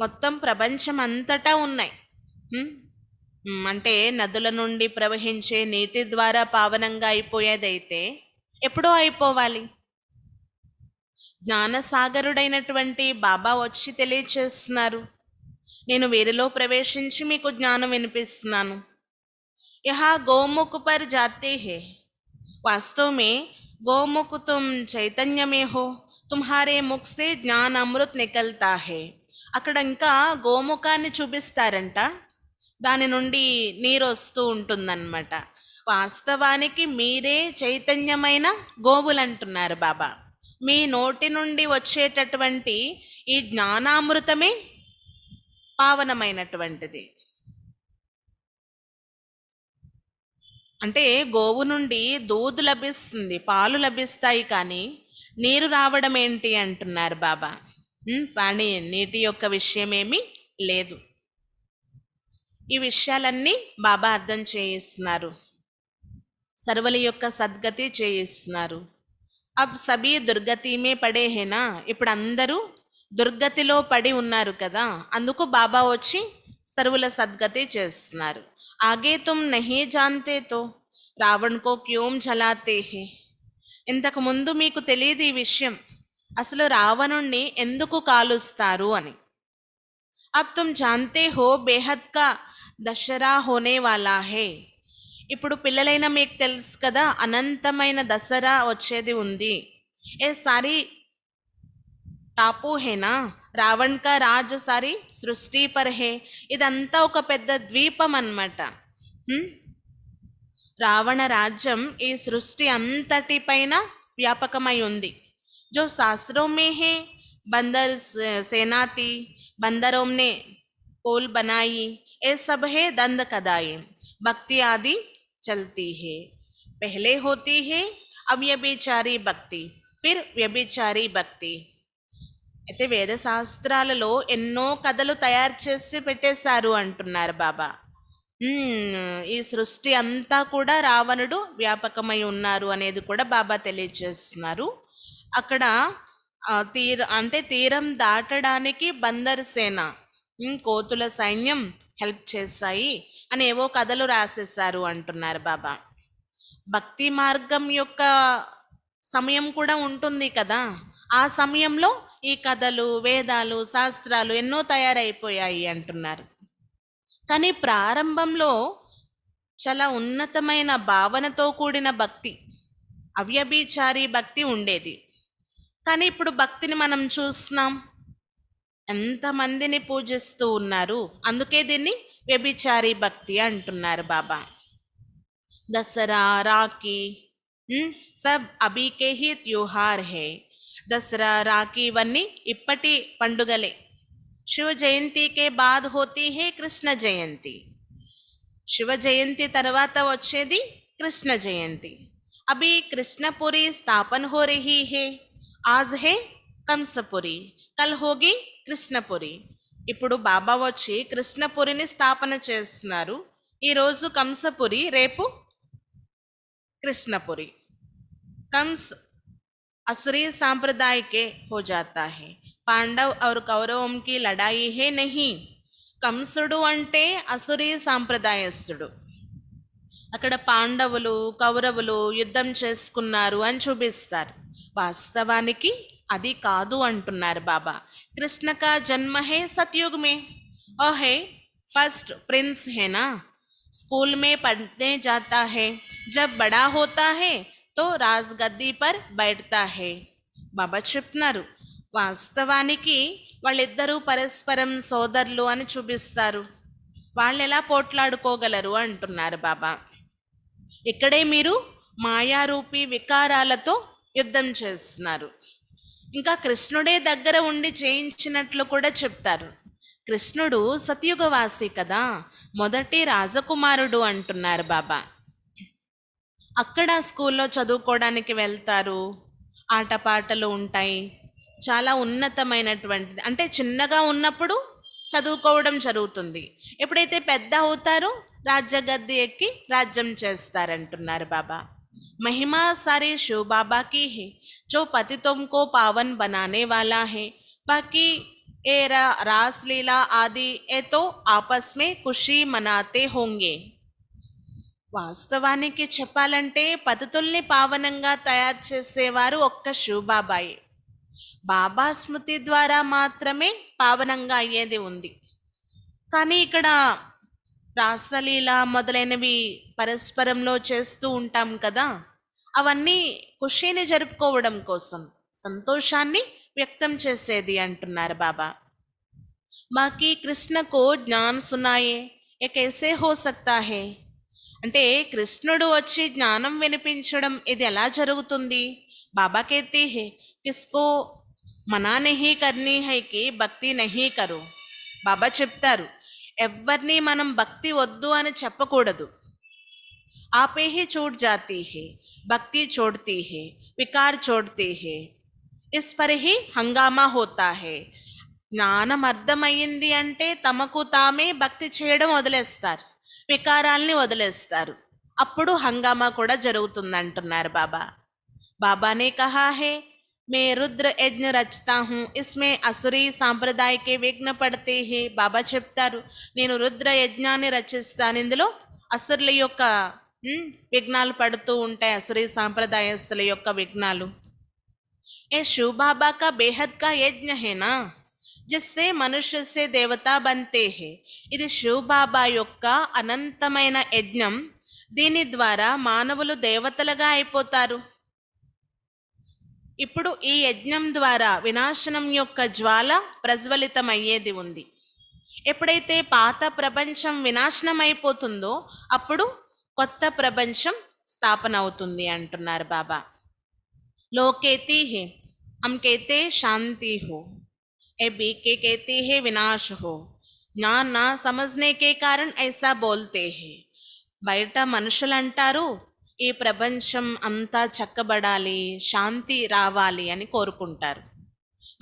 మొత్తం ప్రపంచం అంతటా ఉన్నాయి. అంటే నదుల నుండి ప్రవహించే నీటి ద్వారా పావనంగా అయిపోయేదైతే ఎప్పుడో అయిపోవాలి. జ్ఞానసాగరుడైనటువంటి బాబా వచ్చి తెలియచేస్తున్నారు, నేను వీరిలో ప్రవేశించి మీకు జ్ఞానం వినిపిస్తున్నాను. యహా గోముఖ్ పర్ జాతే హే, వాస్తవ మే గోముఖ్ తుమ్ చైతన్య మే హో, తుమ్హారే ముఖ్ సే జ్ఞాన్ అమృత్ నికల్తా హే. అక్కడ ఇంకా గోముఖాన్ని చూపిస్తారంట, దాని నుండి నీరు వస్తూ ఉంటుందన్నమాట. వాస్తవానికి మీరే చైతన్యమైన గోవులు అంటున్నారు బాబా. మీ నోటి నుండి వచ్చేటటువంటి ఈ జ్ఞానామృతమే పావనమైనటువంటిది. అంటే గోవు నుండి దూదు లభిస్తుంది, పాలు లభిస్తాయి, కానీ నీరు రావడం ఏంటి అంటున్నారు బాబా. పానీ నీటి యొక్క విషయం ఏమీ లేదు. ఈ విషయాలన్నీ బాబా అర్థం చేయిస్తున్నారు, సర్వల యొక్క సద్గతి చేయిస్తున్నారు. అబ్ సభీ దుర్గతిమే పడే హేనా. ఇప్పుడు అందరూ దుర్గతిలో పడి ఉన్నారు కదా, అందుకు బాబా వచ్చి సర్వుల సద్గతి చేస్తున్నారు. ఆగే తుమ్ నహీ జాన్తే తో రావణ్ కో క్యోం జలాతే హే. ఇంతకు ముందు మీకు తెలియదు ఈ విషయం, అసలు రావణుణ్ణి ఎందుకు కాలుస్తారు అని. अब तुम जानते हो बेहद का दशहरा होने वाला है. ఇప్పుడు పిల్లలైన మీకు తెలుసు కదా, అనంతమైన దసరా వచ్చేది ఉంది. ఏ సారీ టాపు హేనా, రావణ్ కా రాజ్ సారీ సృష్టి పర్ హే. ఇదంతా ఒక పెద్ద ద్వీపం అన్నమాట. హ్మ్? రావణ రాజ్యం ఈ సృష్టి అంతటిపైన వ్యాపకమై ఉంది. जो शास्त्रों में है, बंदर सेना थी, बंदरों ने पोल बनाई, ये सब है दंड कदाई, भक्ति आदि चलती है, पहले होती है अब व्यभिचारी भक्ति, फिर व्यभिचारी భక్తి. అయితే వేద శాస్త్రాలలో ఎన్నో కథలు తయారు చేసి పెట్టేశారు అంటున్నారు బాబా. ఈ సృష్టి అంతా కూడా రావణుడు వ్యాపకమై ఉన్నారు అనేది కూడా బాబా తెలియజేస్తున్నారు. అక్కడ తీరం దాటడానికి బందర్ సేన, కోతుల సైన్యం హెల్ప్ చేశాయి అని ఏవో కథలు రాసేశారు అంటున్నారు బాబా. భక్తి మార్గం యొక్క సమయం కూడా ఉంటుంది కదా, ఆ సమయంలో ఈ కథలు, వేదాలు, శాస్త్రాలు ఎన్నో తయారైపోయాయి అంటున్నారు. కానీ ప్రారంభంలో చాలా ఉన్నతమైన భావనతో కూడిన భక్తి, అవ్యభిచారి భక్తి ఉండేది. కానీ ఇప్పుడు భక్తిని మనం చూస్తున్నాం, ఎంతమందిని పూజిస్తూ ఉన్నారు. అందుకే దీన్ని వ్యభిచారి భక్తి అంటున్నారు బాబా. దసరా, రాఖీ సబ్ అబీకే హీ త్యోహార్ హే. దసరా, రాఖీ ఇవన్నీ ఇప్పటి పండుగలే. శివ జయంతికే బాద్ హోతీ హే కృష్ణ జయంతి. శివ జయంతి తర్వాత వచ్చేది కృష్ణ జయంతి. అభి కృష్ణపురి స్థాపన హో రహీ హే. ఆజ్ హే కంసపురి, కల్ హోగి కృష్ణపురి. ఇప్పుడు బాబా వచ్చి కృష్ణపురిని స్థాపన చేస్తున్నారు. ఈరోజు కంసపురి, రేపు कृष्णपुरी. कंस असुरी सांप्रदाय के हो जाता है. पांडव और कौरवों की लड़ाई है नहीं. కంసుడు అంటే అసురీ సాంప్రదాయస్తుడు. అక్కడ పాండవులు, కౌరవులు యుద్ధం చేసుకున్నారు అని చూపిస్తారు. వాస్తవానికి అది కాదు అంటున్నారు బాబా. కృష్ణ కా జన్మ హే సత్యుగ్ మే, ఓ హే फर्स्ट प्रिंस है ना, स्कूल में पढ़ने जाता है, जब बड़ा होता है तो రాజగద్దీ పర్ बैठता है. బాబా చెప్తున్నారు, వాస్తవానికి వాళ్ళిద్దరూ పరస్పరం సోదరులు అని చూపిస్తారు. వాళ్ళు ఎలా పోట్లాడుకోగలరు అంటున్నారు బాబా. ఇక్కడే మీరు మాయారూపి వికారాలతో యుద్ధం చేస్తున్నారు. ఇంకా కృష్ణుడే దగ్గర ఉండి చేయించినట్లు కూడా చెప్తారు. కృష్ణుడు సత్యుగవాసి కదా, మొదటి రాజకుమారుడు అంటున్నారు బాబా. అక్కడ స్కూల్లో చదువుకోవడానికి వెళ్తారు, ఆటపాటలు ఉంటాయి, చాలా ఉన్నతమైనటువంటిది. అంటే చిన్నగా ఉన్నప్పుడు చదువుకోవడం జరుగుతుంది, ఎప్పుడైతే పెద్ద అవుతారో రాజ్యగద్దె ఎక్కి రాజ్యం చేస్తారంటున్నారు బాబా. महिमा सारे शिव बाबा की है, जो पतितों को पावन बनाने वाला है. बाकी ये रास लीला आदि ये तो आपस में खुशी मनाते होंगे. వాస్తవానికి చెప్పాలంటే పతితుల్ని పావనంగా తయారు చేసేవారు ఒక్క శివబాబాయే. బాబా స్మృతి ద్వారా మాత్రమే పావనంగా అయ్యేది ఉంది. కానీ ఇక్కడ రాసలీల మొదలైనవి పరస్పరంలో చేస్తూ ఉంటాం కదా, అవన్నీ ఖుషీని జరుపుకోవడం కోసం, సంతోషాన్ని వ్యక్తం చేసేది అంటున్నారు బాబా. బాకీ కృష్ణకు జ్ఞాన్ సునాయే, ఏ కైసే హో సక్తా హే. అంటే కృష్ణుడు వచ్చి జ్ఞానం వినిపించడం ఇది ఎలా జరుగుతుంది? బాబా कहते हैं किसको मना नहीं करनी है कि భక్తి नहीं करो. బాబా చెప్తారు, ఎవరిని మనం భక్తి వద్దు అని చెప్పకూడదు. आपे ही छूट जाती है, भक्ति छोड़ती है, विकार छोड़ती है, इस पर ही हंगामा होता है. జ్ఞానం అర్థమయ్యింది అంటే తమకు తామే భక్తి చేయడం వదిలేస్తారు, వికారాల్ని వదిలేస్తారు. అప్పుడు హంగామా కూడా జరుగుతుంది అంటున్నారు బాబా. బాబానే కహా హే మే రుద్ర యజ్ఞ రచతా హూ, ఇస్మే అసురీ సాంప్రదాయ కే విఘ్న పడితే హే. బాబా చెప్తారు, నేను రుద్ర యజ్ఞాన్ని రచిస్తాను, ఇందులో అసురుల యొక్క విఘ్నాలు పడుతూ ఉంటాయి, అసురీ సాంప్రదాయస్తుల యొక్క విఘ్నాలు. ఏ శివ బాబా కా బేహద్ కా యజ్ఞ హేనా, జిస్సే మనుష్య సే దేవతా బంతే హే. ఇది శివ బాబా యొక్క అనంతమైన యజ్ఞం, దీని ద్వారా మానవులు దేవతలుగా అయిపోతారు. ఇప్పుడు ఈ యజ్ఞం ద్వారా వినాశనం యొక్క జ్వాల ప్రజ్వలితమయ్యేది ఉంది. ఎప్పుడైతే పాత ప్రపంచం వినాశనం అయిపోతుందో అప్పుడు కొత్త ప్రపంచం స్థాపన అవుతుంది అంటున్నారు బాబా. लोग कहते हैं हम कहते शांति हो, ए बीके कहते हैं विनाश हो, ज्ञान ना समझने के कारण ऐसा बोलते हैं. బయట మనుషులు అంటారు ఈ ప్రపంచం అంతా చక్కబడాలి, శాంతి రావాలి అని కోరుకుంటారు.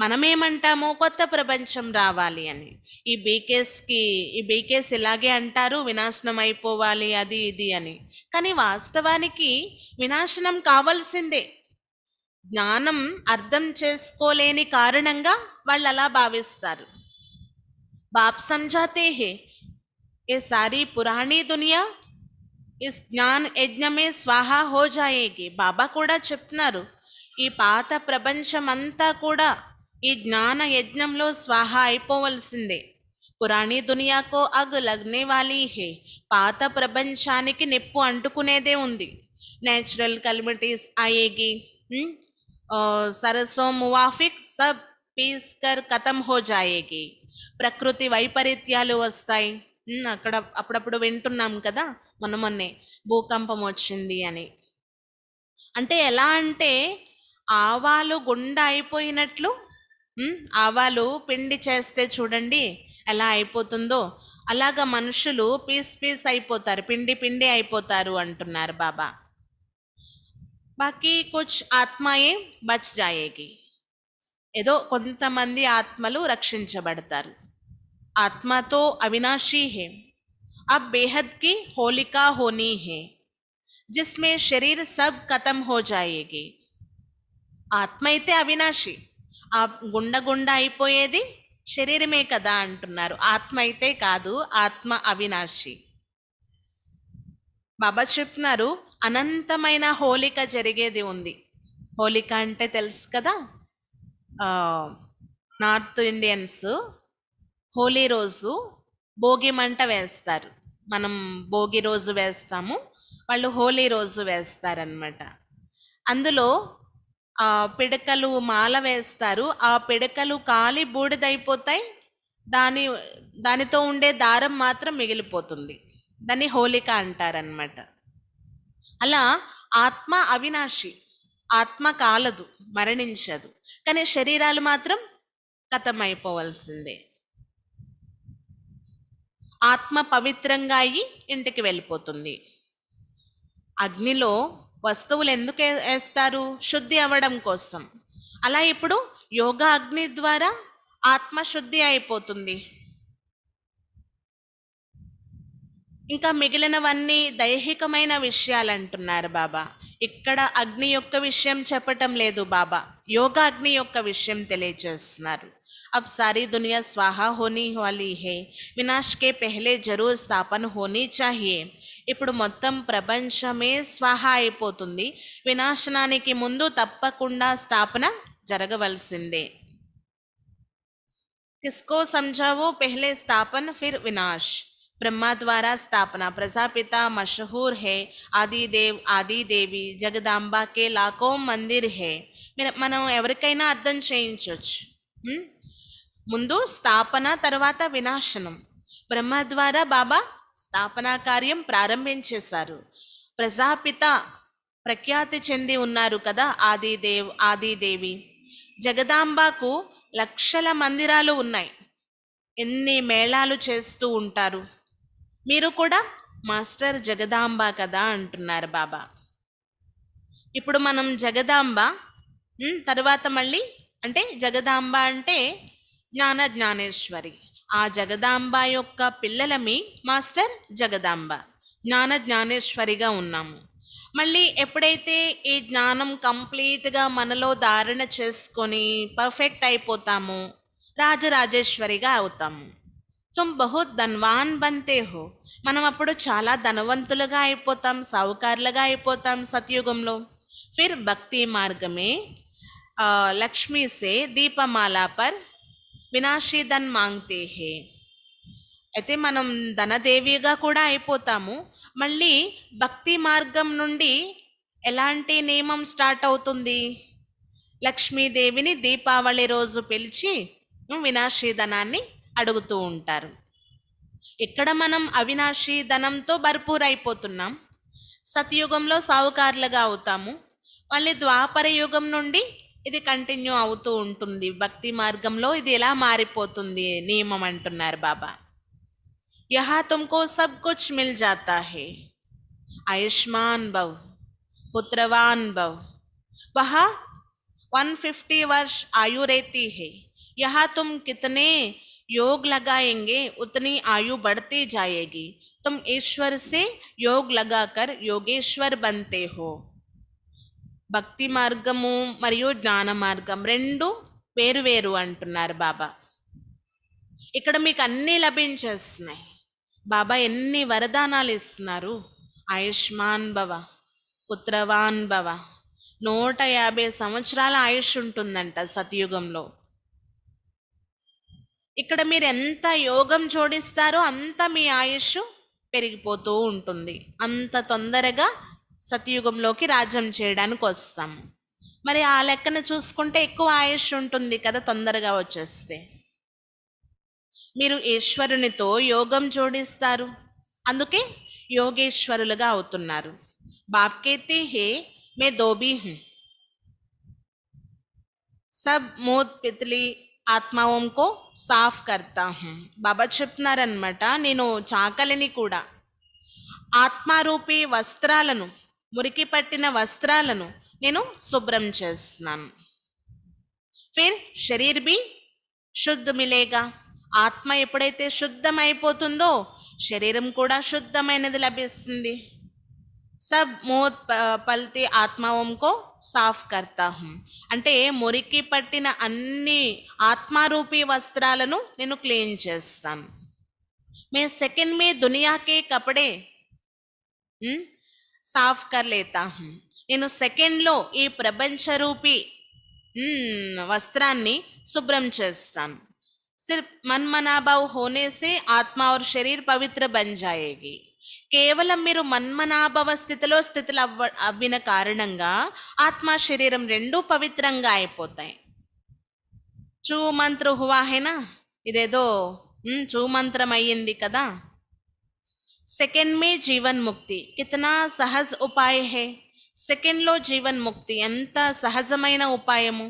మనమేమంటాము కొత్త ప్రపంచం రావాలి అని. ఈ బీకేస్ ఇలాగే అంటారు వినాశనం అయిపోవాలి అది ఇది అని. కానీ వాస్తవానికి వినాశనం కావాల్సిందే. జ్ఞానం అర్థం చేసుకోలేని కారణంగా వాళ్ళు అలా భావిస్తారు. బాప్ సమझाते हैं ये सारी पुरानी दुनिया इस ज्ञान यज्ञ में स्वाहा हो जाएगी. బాబా కూడా చెప్తున్నారు ఈ పాత ప్రపంచం అంతా కూడా ఈ జ్ఞాన యజ్ఞంలో స్వాహా అయిపోవలసిందే. పురాణీ దునియాకో అగ్ లగ్నే వాలీ హే. పాత ప్రపంచానికి నిప్పు అంటుకునేదే ఉంది. నేచురల్ కల్మిటీస్ ఆయేగి, सरसों मुवाफिक सब पीस कर खत्म हो जाएगी. ప్రకృతి వైపరీత్యాలు వస్తాయి. అక్కడ అప్పుడప్పుడు వింటున్నాం కదా, మొన్నే భూకంపం వచ్చింది అని. అంటే ఎలా అంటే ఆవాలు గుండ అయిపోయినట్లు, ఆవాలు పిండి చేస్తే చూడండి ఎలా అయిపోతుందో, అలాగా మనుషులు పీస్ పీస్ అయిపోతారు, పిండి పిండి అయిపోతారు అంటున్నారు బాబా. బాకీ కుచ్ ఆత్మాయే బచ్ జాయేగి. ఏదో కొంతమంది ఆత్మలు రక్షించబడతారు. ఆత్మతో అవినాశీ హే. अब बेहद की होलिका होनी है जिसमें शरीर सब खत्म हो जाएगी. ఆత్మ అయితే అవినాశి, ఆ గుండ గుండ అయిపోయేది శరీరమే కదా అంటున్నారు. ఆత్మ అయితే కాదు, ఆత్మ అవినాశి. బాబా చెప్తున్నారు అనంతమైన హోలిక జరిగేది ఉంది. హోలిక అంటే తెలుసు కదా, నార్త్ ఇండియన్స్ హోలీ రోజు భోగి మంట వేస్తారు. మనం భోగి రోజు వేస్తాము, వాళ్ళు హోలీ రోజు వేస్తారనమాట. అందులో పిడకలు మాల వేస్తారు. ఆ పిడకలు కాలి బూడిదైపోతాయి, దానితో ఉండే దారం మాత్రం మిగిలిపోతుంది. దాన్ని హోలిక అంటారనమాట. అలా ఆత్మ అవినాశి, ఆత్మ కాలదు, మరణించదు, కానీ శరీరాలు మాత్రం కథమైపోవలసిందే. ఆత్మ పవిత్రంగా అయ్యి ఇంటికి వెళ్ళిపోతుంది. అగ్నిలో వస్తువులు ఎందుకు వేస్తారు? శుద్ధి అవ్వడం కోసం. అలా ఇప్పుడు యోగా అగ్ని ద్వారా ఆత్మ శుద్ధి అయిపోతుంది. ఇంకా మిగిలినవన్నీ దైహికమైన విషయాలు అంటున్నారు బాబా. ఇక్కడ అగ్ని యొక్క విషయం చెప్పటం లేదు బాబా, యోగా అగ్ని యొక్క విషయం తెలియజేస్తున్నారు. अब सारी दुनिया स्वाहा होनी वाली है, विनाश के पहले जरूर स्थापन होनी चाहिए. ఇప్పుడు మొత్తం ప్రపంచమే స్వాహ అయిపోతుంది, వినాశనానికి ముందు తప్పకుండా స్థాపన జరగవలసిందే. किसको समझाओ पहले स्थापन फिर विनाश. ब्रह्मा द्वारा स्थापना, प्रजापिता मशहूर है, आदिदेव आदि देवी जगदांबा के लाखों मंदिर है. మనం ఎవరికైనా అర్థం చేయించవచ్చు. ముందు స్థాపన, తర్వాత వినాశనం. బ్రహ్మ ద్వారా బాబా స్థాపనా కార్యం ప్రారంభించేశారు. ప్రజాపిత ప్రఖ్యాతి చెంది ఉన్నారు కదా, ఆదిదేవ్ ఆదిదేవి. జగదాంబాకు లక్షల మందిరాలు ఉన్నాయి, ఎన్ని మేళాలు చేస్తూ ఉంటారు. మీరు కూడా మాస్టర్ జగదాంబ కదా అంటున్నారు బాబా. ఇప్పుడు మనం జగదాంబ తర్వాత మళ్ళీ అంటే జగదాంబ అంటే జ్ఞాన జ్ఞానేశ్వరి. ఆ జగదాంబ యొక్క పిల్లలమి మాస్టర్ జగదాంబ, జ్ఞాన జ్ఞానేశ్వరిగా ఉన్నాము. మళ్ళీ ఎప్పుడైతే ఈ జ్ఞానం కంప్లీట్గా మనలో ధారణ చేసుకొని పర్ఫెక్ట్ అయిపోతామో రాజరాజేశ్వరిగా అవుతాము. తుమ్ బహుత్ ధన్వాన్ బంతే హో. మనం అప్పుడు చాలా ధనవంతులుగా అయిపోతాం, సావుకారులుగా అయిపోతాం సత్యుగంలో. ఫిర్ భక్తి మార్గమే లక్ష్మీ సే దీపమాలా పర్ వినాశీ ధన్ మాంగ్తే హే. అయితే మనం ధనదేవిగా కూడా అయిపోతాము. మళ్ళీ భక్తి మార్గం నుండి ఎలాంటి నియమం స్టార్ట్ అవుతుంది? లక్ష్మీదేవిని దీపావళి రోజు పిలిచి వినాశీ ధనాన్ని అడుగుతూ ఉంటారు. ఇక్కడ మనం అవినాశీ ధనంతో భర్పూర్ అయిపోతున్నాం. సతయుగంలో సావుకారులుగా అవుతాము. మళ్ళీ ద్వాపర యుగం నుండి ఇది కంటిన్యూ అవుతూ ఉంటుంది. భక్తి మార్గంలో ఇది ఎలా మారిపోతుంది నియమం అంటున్నారు బాబా. యహా తుమ్కో సబ్ కుచ్ మిల్ జాతా హై, ఆయుష్మాన్ భవ్, పుత్రవాన్ భవ్. వహా 150 वर्ष आयु रहती है. यहाँ तुम कितने योग लगाएंगे उतनी आयु बढ़ती जाएगी. तुम ईश्वर से योग लगाकर योगेश्वर बनते हो. భక్తి మార్గము మరియు జ్ఞాన మార్గం రెండు వేరు వేరు అంటున్నారు బాబా. ఇక్కడ మీకు అన్నీ లభించేస్తున్నాయి. బాబా ఎన్ని వరదానాలు ఇస్తున్నారు. ఆయుష్మాన్ భవ, పుత్రవాన్ భవ. 150 సంవత్సరాల ఆయుష్ ఉంటుందంట సతయుగంలో. ఇక్కడ మీరు ఎంత యోగం జోడిస్తారో అంత మీ ఆయుష్ పెరిగిపోతూ ఉంటుంది. అంత తొందరగా సతయుగంలోకి రాజ్యం చేయడానికి వస్తాము. మరి ఆ లెక్కన చూసుకుంటే ఎక్కువ ఆయుష్ ఉంటుంది కదా తొందరగా వచ్చేస్తే. మీరు ఈశ్వరునితో యోగం జోడిస్తారు, అందుకే యోగేశ్వరులుగా అవుతున్నారు. బాప్ కేతే హే మే దోబీ హూ, సబ్ మూత్ పిత్లీ ఆత్మాओं సాఫ్ కర్తా హూ. బాబా చెప్తున్నారనమాట, నేను చాకలిని కూడా. ఆత్మారూపీ వస్త్రాలను, మురికి పట్టిన వస్త్రాలను నేను శుభ్రం చేస్తున్నాను. ఫిర్ శరీర్ బి శుద్ధ మిలేగా. ఆత్మ ఎప్పుడైతే శుద్ధమైపోతుందో శరీరం కూడా శుద్ధమైనది లభిస్తుంది. సబ్ మూత్ పల్తి ఆత్మాओं సాఫ్ కర్తా హూ అంటే మురికి పట్టిన అన్ని ఆత్మారూపీ వస్త్రాలను నేను క్లీన్ చేస్తాను. మే సెకండ్ మే దునియాకే కపడే సాఫ్ కర్ లేతా హూ. నేను సెకండ్లో ఈ ప్రపంచరూపి వస్త్రాన్ని శుభ్రం చేస్తాను. सिर्फ मन मनाभाव होने से आत्मा और शरीर पवित्र बन जाएगी. కేవలం మీరు మన్మనాభవ స్థితిలో అవ్విన కారణంగా ఆత్మ శరీరం రెండూ పవిత్రంగా అయిపోతాయి. చూ మంత్ర హువా హేనా, ఇదేదో చూ మంత్రం అయ్యింది కదా. సెకండ్ మే జీవన్ ముక్తి కితనా సహజ్ ఉపాయ హే. సెకండ్లో జీవన్ ముక్తి ఎంత సహజమైన ఉపాయము.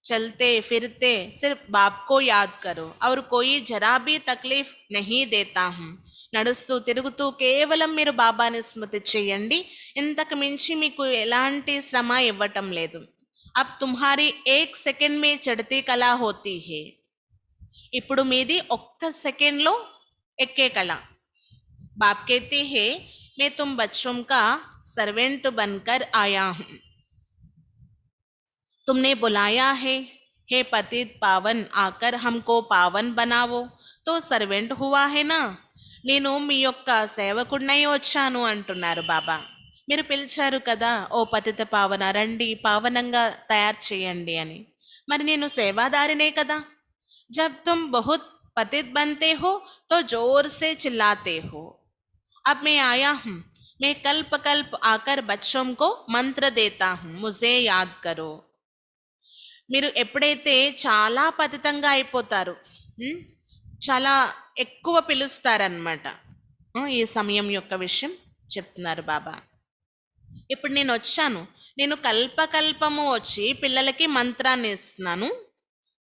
चलते फिरते सिर्फ बाप को याद करो और कोई जरा भी तकलीफ नहीं देता हूँ. నడుస్తూ తిరుగుతూ కేవలం మీరు బాబాని స్మృతి చేయండి, ఇంతకు మించి మీకు ఎలాంటి శ్రమ ఇవ్వటం లేదు. అబ్ తుమ్హారీ ఏక్ సెకండ్ మే చడతీ కళ హోతీ హే. ఇప్పుడు మీది ఒక్క సెకండ్లో ఎక్కే కళ. బాప్ కేతే హే మే తుమ్ బచ్చోం కా సర్వెంట్ బన్కర్ ఆయా హూ. तुमने बुलाया है, हे पतित पावन आकर हमको पावन बनावो. तो सर्वेंट हुआ है ना. నేను మీ యొక్క సేవకుడినై వచ్చాను అంటున్నారు బాబా. మీరు పిలిచారు కదా, ఓ పతిత పావన రండి పావనంగా తయారు చేయండి అని. మరి నేను సేవాదారినే కదా. జబ్ తుమ్ బహుత్ పతిత్ बनते हो तो जोर से चिल्लाते हो. अब मैं आया हूँ, मैं कल्प कल्प आकर बच्चों को मंत्र देता हूँ, मुझे याद करो. మీరు ఎప్పుడైతే చాలా పతితంగా అయిపోతారు, చాలా ఎక్కువ పిలుస్తారనమాట. ఈ సమయం యొక్క విషయం చెప్తున్నారు బాబా. ఇప్పుడు నేను వచ్చాను, నేను కల్పకల్పము వచ్చి పిల్లలకి మంత్రాన్ని ఇస్తున్నాను,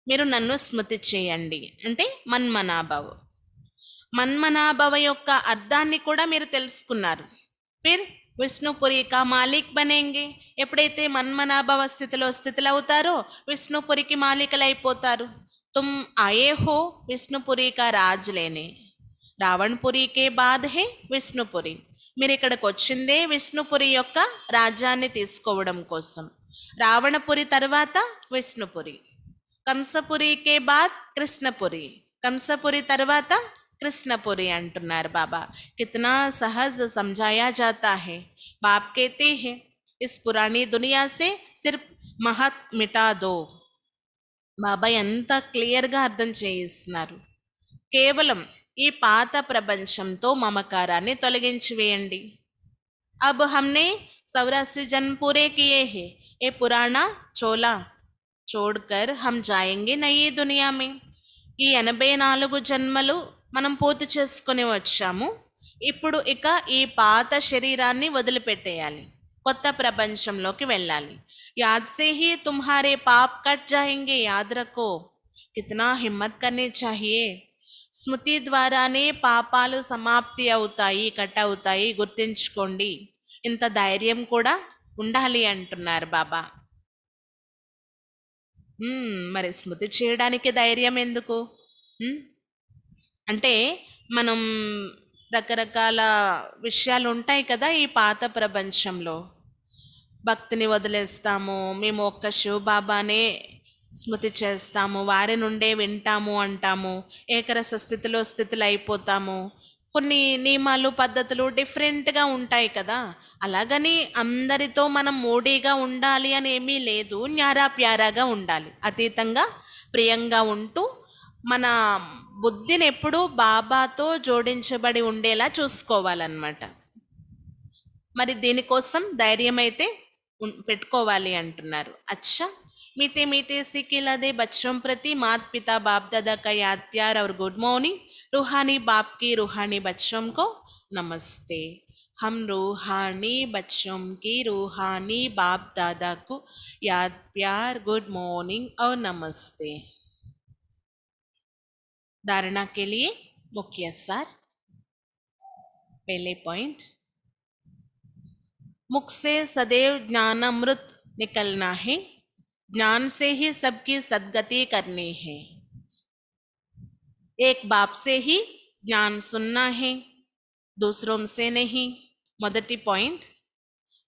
మీరు నన్ను స్మృతి చేయండి అంటే మన్మనాభవ. మన్మనాభవ యొక్క అర్థాన్ని కూడా మీరు తెలుసుకున్నారు. ఫిర్ విష్ణుపురి కా మాలిక్ బనేంగే. ఎప్పుడైతే మన్మనాభవ స్థితిలో అవుతారో విష్ణుపురికి మాలికలైపోతారు. తుమ్ ఆయే హో విష్ణుపురి కా రాజ్ లేనే. రావణపురి కే బాద్ హే విష్ణుపురి. మీరు ఇక్కడికి వచ్చిందే విష్ణుపురి యొక్క రాజ్యాన్ని తీసుకోవడం కోసం. రావణపురి తర్వాత విష్ణుపురి. కంసపురి కే బాద్ కృష్ణపురి. కంసపురి తర్వాత कृष्णपुरी अंटुन्नार बाबा. कितना सहज समझाया जाता है. बाप कहते हैं इस पुरानी दुनिया से सिर्फ महत मिटा दो. బాబా ఎంత క్లియర్గా అర్థం చేయిస్తున్నారు. కేవలం ఈ పాత ప్రపంచంతో మమకారాన్ని తొలగించి వేయండి. अब हमने 84 जन्म पूरे किए हैं, ये पुराना चोला छोड़कर हम जाएंगे नई दुनिया में. ఈ 84 జన్మలు మనం పూర్తి చేసుకొని వచ్చాము. ఇప్పుడు ఇక ఈ పాత శరీరాన్ని వదిలిపెట్టేయాలి, కొత్త ప్రపంచంలోకి వెళ్ళాలి. యాద్ సే హీ తుమ్హారే పాప్ కట్ జాయేంగే, యాద్ రఖో. కితనా హిమ్మత్ కర్నీ చాహియే. స్మృతి ద్వారానే పాపాలు సమాప్తి అవుతాయి, కట్ అవుతాయి, గుర్తించుకోండి. ఇంత ధైర్యం కూడా ఉండాలి అంటున్నారు బాబా. మరి స్మృతి చేయడానికి ధైర్యం ఎందుకు? అంటే మనం రకరకాల విషయాలు ఉంటాయి కదా ఈ పాత ప్రపంచంలో. భక్తిని వదిలేస్తాము, మేము ఒక్క శివ బాబానే స్మృతి చేస్తాము, వారి నుండే వింటాము అంటాము, ఏకరస స్థితిలో స్థితులు అయిపోతాము. కొన్ని నియమాలు పద్ధతులు డిఫరెంట్గా ఉంటాయి కదా. అలాగని అందరితో మనం మోడీగా ఉండాలి అని ఏమీ లేదు. న్యారా ప్యారాగా ఉండాలి, అతీతంగా ప్రియంగా ఉంటూ మన బుద్ధిని ఎప్పుడూ బాబాతో జోడించబడి ఉండేలా చూసుకోవాలన్నమాట. మరి దీనికోసం ధైర్యం అయితే పెట్టుకోవాలి అంటున్నారు. అచ్చా, मीठे मीठे सिकिला दे बच्चों प्रति मात पिता बाप दादा का याद प्यार और गुड मॉर्निंग. रूहानी बाप की रूहानी बच्चों को नमस्ते. हम रूहानी बच्चों की रूहानी बाप दादा को याद प्यार गुड मॉर्निंग और नमस्ते. धारणा के लिए मुख्य सार. पहले पॉइंट, मुख से सदैव ज्ञानामृत निकलना है, ज्ञान से ही सबकी सद्गति करनी है. एक बाप से ही ज्ञान सुनना है, दूसरों से नहीं. మొదటి పాయింట్,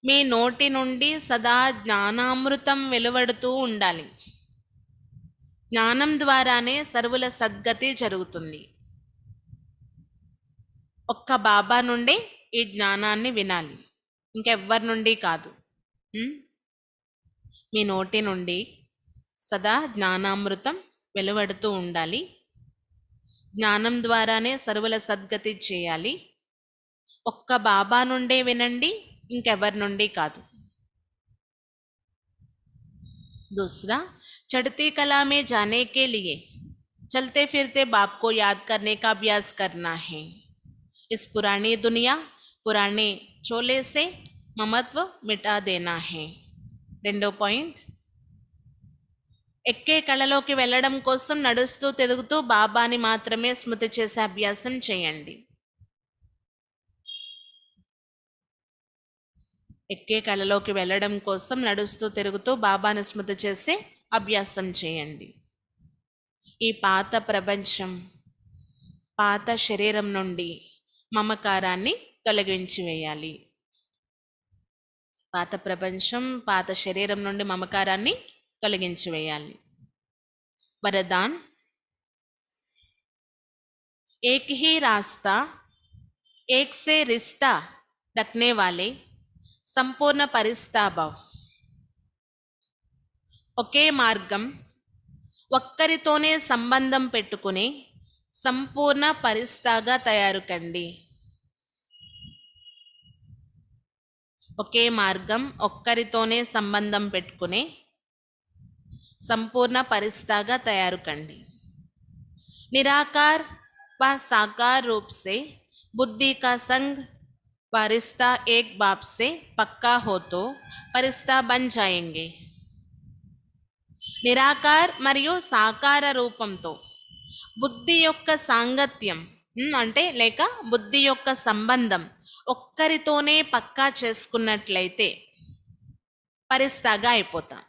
మీ నోటి నుండి సదా జ్ఞానామృతం వెలువడుతూ ఉండాలి. జ్ఞానం ద్వారానే సర్వుల సద్గతి జరుగుతుంది. ఒక్క బాబా నుండి ఈ జ్ఞానాన్ని వినాలి, ఇంకెవ్వరి నుండి కాదు. మీ నోటి నుండి సదా జ్ఞానామృతం వెలువడుతూ ఉండాలి. జ్ఞానం ద్వారానే సర్వుల సద్గతి చేయాలి. ఒక్క బాబా నుండే వినండి, ఇంకెవరి నుండి కాదు. दूसरा, चढ़ती कला में जाने के लिए चलते फिरते बाप को याद करने का अभ्यास करना है. इस पुरानी दुनिया पुराने चोले से ममत्व मिटा देना है. రెండో పాయింట్, ఎక్కే కళలోకి వెళ్ళడం కోసం నడుస్తూ తిరుగుతూ బాబాని మాత్రమే స్మృతి చేసే అభ్యాసం చేయండి. ఎక్కే కళలోకి వెళ్ళడం కోసం నడుస్తూ తిరుగుతూ బాబాని స్మృతి చేసే అభ్యాసం చేయండి. ఈ పాత ప్రపంచం, పాత శరీరం నుండి మమకారాన్ని తొలగించి వేయాలి. పాత ప్రపంచం, పాత శరీరం నుండి మమకారాన్ని తొలగించి వేయాలి. वरदान, एक ही रास्ता, एक से रिश्ता रखने वाले సంపూర్ణ పరిస్థాభావ్. ఒకే మార్గం, ఒక్కరితోనే సంబంధం పెట్టుకుని సంపూర్ణ పరిస్థాగా తయారు కండి. ఒకే మార్గం, ఒక్కరితోనే సంబంధం పెట్టుకుని संपूर्ण परिस्तागा तैयार कंडी. निराकार व साकार रूप से बुद्धि का संग व रिश्ता एक बाप से पक्का हो तो परिस्ता बन जाएंगे. నిరాకార్ మరియు సాకార రూపంతో బుద్ధి యొక్క సాంగత్యం అంటే లేక బుద్ధి యొక్క సంబంధం ఒక్కరితోనే పక్కా చేసుకున్నట్లయితే పరిస్థాగా అయిపోతాం.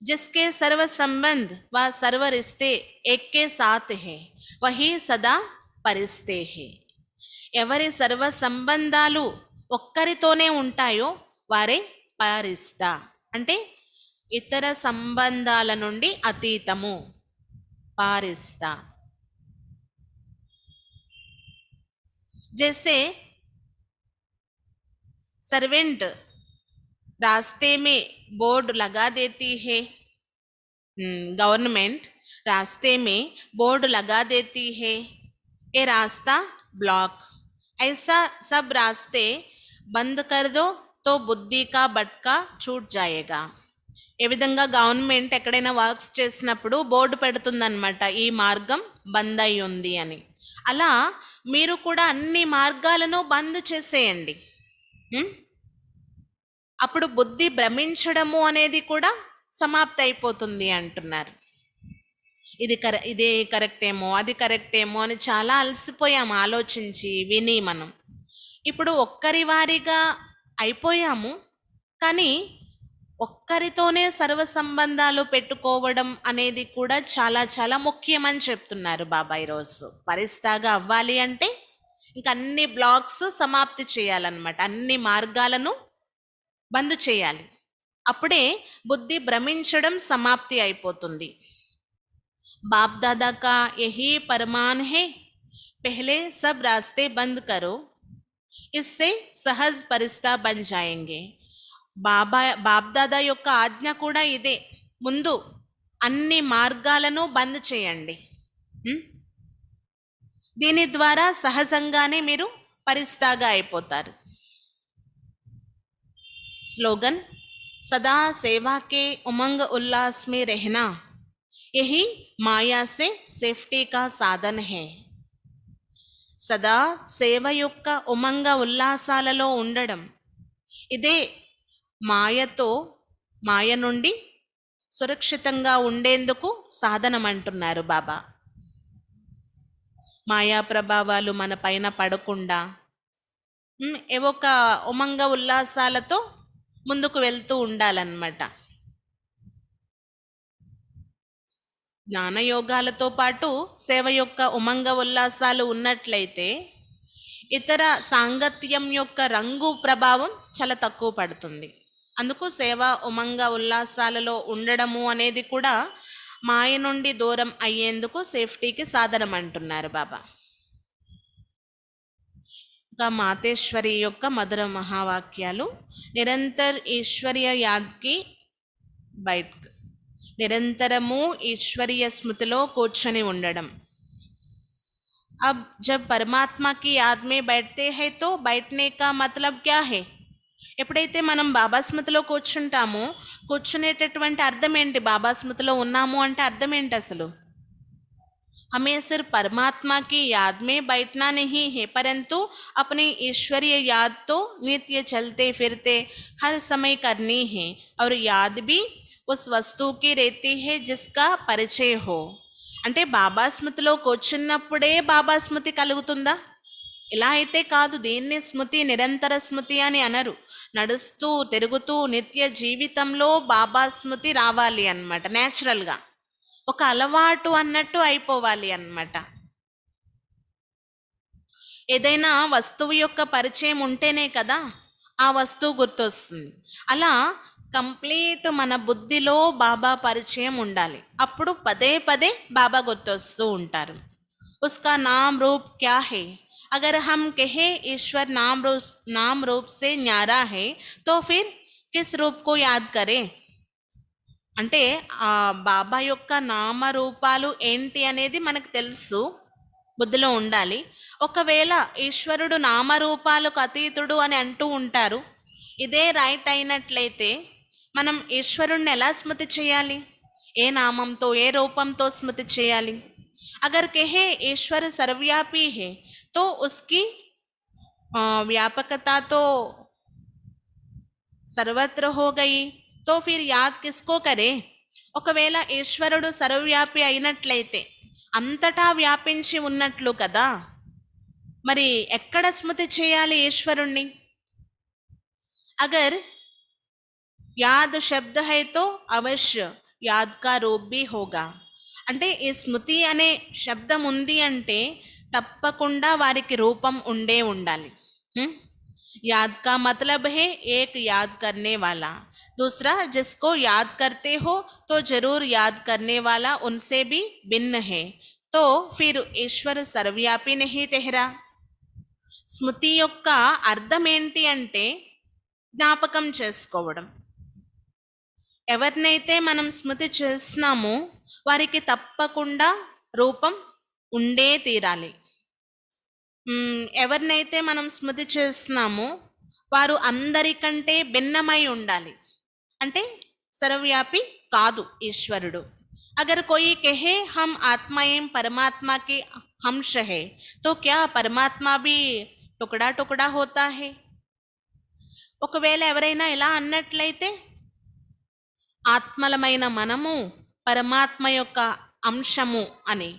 जिसके सर्व संबंध व सर्व रिश्ते एक के साथ है वही सदा परिस्ते है. ఎవరి సర్వ సంబంధాలు ఒక్కరితోనే ఉంటాయో వారే పరిస్తా, అంటే ఇతర సంబంధాల నుండి అతీతము, పారిస్తా. जैसे सर्वेंट रास्ते में बोर्ड लगा देती है गवर्नमेंट, रास्ते में बोर्ड लगा देती है, ये रास्ता ब्लॉक, ऐसा सब रास्ते बंद कर दो तो बुद्धि का बटका छूट जाएगा. ఏ విధంగా గవర్నమెంట్ ఎక్కడైనా వర్క్స్ చేసినప్పుడు బోర్డు పెడుతుందన్నమాట, ఈ మార్గం బంద్ అయి ఉంది అని. అలా మీరు కూడా అన్ని మార్గాలను బంద్ చేసేయండి. ఉం? అప్పుడు బుద్ధి భ్రమించడము అనేది కూడా సమాప్తి అయిపోతుంది అంటున్నారు. ఇది కరెక్ట్ ఏమో, అది కరెక్ట్ ఏమో అని చాలా అలసిపోయాము ఆలోచించి విని మనం. ఇప్పుడు ఒక్కరి వారిగా అయిపోయాము, కానీ ఒక్కరితోనే సర్వ సంబంధాలు పెట్టుకోవడం అనేది కూడా చాలా చాలా ముఖ్యమని చెప్తున్నారు బాబా ఈరోజు. పరిస్థాగా అవ్వాలి అంటే ఇంక అన్ని బ్లాక్స్ సమాప్తి చేయాలన్నమాట, అన్ని మార్గాలను బంద్ చేయాలి. అప్పుడే బుద్ధి భ్రమించడం సమాప్తి అయిపోతుంది. बाप दादा का यही फरमान है, पहले सब रास्ते बंद करो, इससे सहज परिस्ता बन जाएंगे. బాప్ దాదా యొక్క ఆజ్ఞ కూడా ఇదే, ముందు అన్ని మార్గాలను బంద్ చేయండి. దీని ద్వారా సహజంగానే మీరు పరిస్థాగా అయిపోతారు. స్లోగన్, సదా సేవా కే ఉమంగ్ ఉల్లాస్ మే రెహనా, यही మాయా से సేఫ్టీ కా సాధన్ హై. సదా సేవ యొక్క ఉమంగ ఉల్లాసాలలో ఉండడం, ఇదే మాయ నుండి సురక్షితంగా ఉండేందుకు సాధనం అంటున్నారు బాబా. మాయా ప్రభావాలు మన పైన పడకుండా ఏవొక ఉమంగ ఉల్లాసాలతో ముందుకు వెళ్తూ ఉండాలన్నమాట. జ్ఞానయోగాలతో పాటు సేవ యొక్క ఉమంగ ఉల్లాసాలు ఉన్నట్లయితే ఇతర సాంగత్యం యొక్క రంగు ప్రభావం చాలా తక్కువ పడుతుంది. అందుకు సేవ ఉమంగ ఉల్లాసాలలో ఉండడము అనేది కూడా మాయ నుండి దూరం అయ్యేందుకు సేఫ్టీకి సాధనం అంటున్నారు బాబా. ఇంకా మాతేశ్వరి యొక్క మధుర మహావాక్యాలు. నిరంతర్ ఈశ్వర్య యాద్కి బైట్, నిరంతరము ఈశ్వరీయ స్మృతిలో కూర్చొని ఉండడం. अब जब परमात्मा की याद में बैठते हैं तो बैठने का मतलब क्या है? ఎప్పుడైతే మనం బాబా స్మృతిలో కూర్చుంటామో కూర్చునేటటువంటి అర్థం ఏంటి? బాబా స్మృతిలో ఉన్నాము అంటే అర్థం ఏంటి అసలు? हमें सिर्फ परमात्मा की याद में बैठना नहीं है, परंतु अपनी ईश्वरीय याद तो नित्य चलते फिरते हर समय करनी है, और याद भी उस वस्तु की रहती है जिसका परिचय हो. అంటే బాబా స్మృతిలో కూర్చున్నప్పుడే బాబా స్మృతి కలుగుతుందా? ఇలా అయితే కాదు. దీన్ని స్మృతి, నిరంతర స్మృతి అని అనరు. నడుస్తూ తిరుగుతూ నిత్య జీవితంలో బాబా స్మృతి రావాలి అన్నమాట. న్యాచురల్గా ఒక అలవాటు అన్నట్టు అయిపోవాలి అన్నమాట. ఏదైనా వస్తువు యొక్క పరిచయం ఉంటేనే కదా ఆ వస్తువు గుర్తొస్తుంది. అలా కంప్లీట్ మన బుద్ధిలో బాబా పరిచయం ఉండాలి. అప్పుడు పదే పదే బాబా గుర్తొస్తూ ఉంటారు. उसका नाम रूप क्या है? अगर हम कहे ईश्वर नाम रूप से न्यारा है तो फिर किस रूप को याद करें? అంటే ఆ బాబా యొక్క నామరూపాలు ఏంటి అనేది మనకు తెలుసు, బుద్ధిలో ఉండాలి. ఒకవేళ ఈశ్వరుడు నామరూపాలకు అతీతుడు అని అంటూ ఉంటారు, ఇదే రైట్ అయినట్లయితే మనం ఈశ్వరుణ్ణి ఎలా స్మృతి చేయాలి? ఏ నామంతో, ఏ రూపంతో స్మృతి చేయాలి? अगर कहे ईश्वर सर्वव्यापी है तो उसकी व्यापकता तो सर्वत्र हो गई, तो फिर याद किसको करे? ఒకవేళ ఈశ్వరుడు సర్వవ్యాపి అయినట్లయితే అంతటా వ్యాపించి ఉన్నట్లు కదా, మరి ఎక్కడ స్మృతి చేయాలి ఈశ్వరుణ్ణి? అగర్ యాద్ శబ్ద హై తో అవశ్య యాద్ కా రూప్ భీ హోగా. అంటే ఈ స్మృతి అనే శబ్దం ఉంది అంటే తప్పకుండా వారికి రూపం ఉండే ఉండాలి. याद का मतलब है एक याद करने वाला, दूसरा जिसको याद करते हो तो जरूर याद करने वाला उनसे भी भिन्न है, तो फिर ईश्वर सर्वव्यापी नहीं ठहरा. స్మృతి యొక్క అర్థం ఏంటి అంటే జ్ఞాపకం చేసుకోవడం. ఎవరినైతే మనం స్మృతి చేస్తున్నామో వారికి తప్పకుండా రూపం ఉండే తీరాలి. ఎవరినైతే మనం స్మృతి చేస్తున్నామో వారు అందరికంటే భిన్నమై ఉండాలి. అంటే సర్వవ్యాపి కాదు ఈశ్వరుడు. अगर कोई कहे हम आत्मा एवं परमात्मा के अंश है तो क्या परमात्मा भी टुकड़ा टुकड़ा होता है? ఒకవేళ ఎవరైనా ఇలా అన్నట్లయితే ఆత్మలమైన మనము పరమాత్మ యొక్క అంశము అని,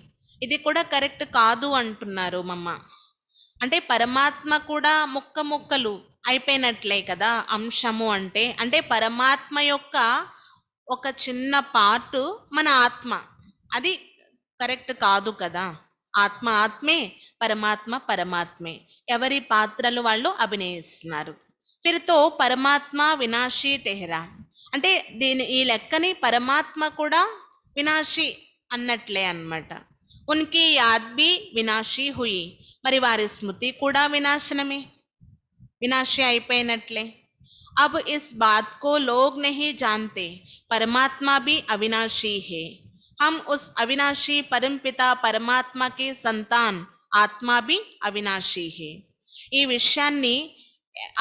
ఇది కూడా కరెక్ట్ కాదు అంటున్నారు మమ్మ. అంటే పరమాత్మ కూడా ముక్క ముక్కలు అయిపోయినట్లే కదా అంశము అంటే. అంటే పరమాత్మ యొక్క ఒక చిన్న పార్ట్ మన ఆత్మ, అది కరెక్ట్ కాదు కదా. ఆత్మ ఆత్మే, పరమాత్మ పరమాత్మే, ఎవరి పాత్రలు వాళ్ళు అభినయిస్తున్నారు. ఫిర్తో పరమాత్మ వినాశీ టెహరా, అంటే ఈ లెక్కని పరమాత్మ కూడా వినాశి అన్నట్లే అన్నమాట. ఉన్కి యాద్ బి వినాశీ హుయి, మరి వారి స్మృతి కూడా వినాశనమే, వినాశి అయిపోయినట్లే. अब इस बात को लोग नहीं जानते, परमात्मा भी अविनाशी है. हम उस अविनाशी परमपिता परमात्मा के संतान, आत्मा भी अविनाशी है. ఈ విషయాన్ని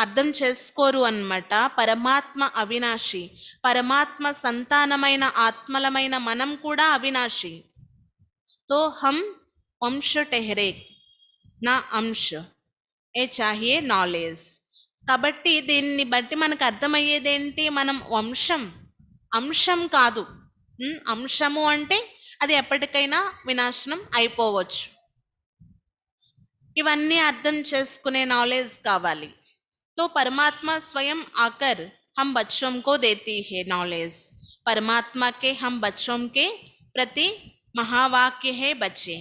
అర్థం చేసుకోరు అన్నమాట. పరమాత్మ అవినాశి, పరమాత్మ సంతానమైన ఆత్మలమైన మనం కూడా అవినాశి. తో హం వంశ టెహరే నా అంశ ఏ చాహియే నాలెడ్జ్. కాబట్టి దీన్ని బట్టి మనకు అర్థమయ్యేదేంటి, మనం వంశం, అంశం కాదు. అంశము అంటే అది ఎప్పటికైనా వినాశనం అయిపోవచ్చు. ఇవన్నీ అర్థం చేసుకునే నాలెడ్జ్ కావాలి. తో పరమాత్మ స్వయం ఆకర్ हम बच्चों को देती है नॉलेज. परमात्मा के हम बच्चों के प्रति महावाक्य है बच्चे,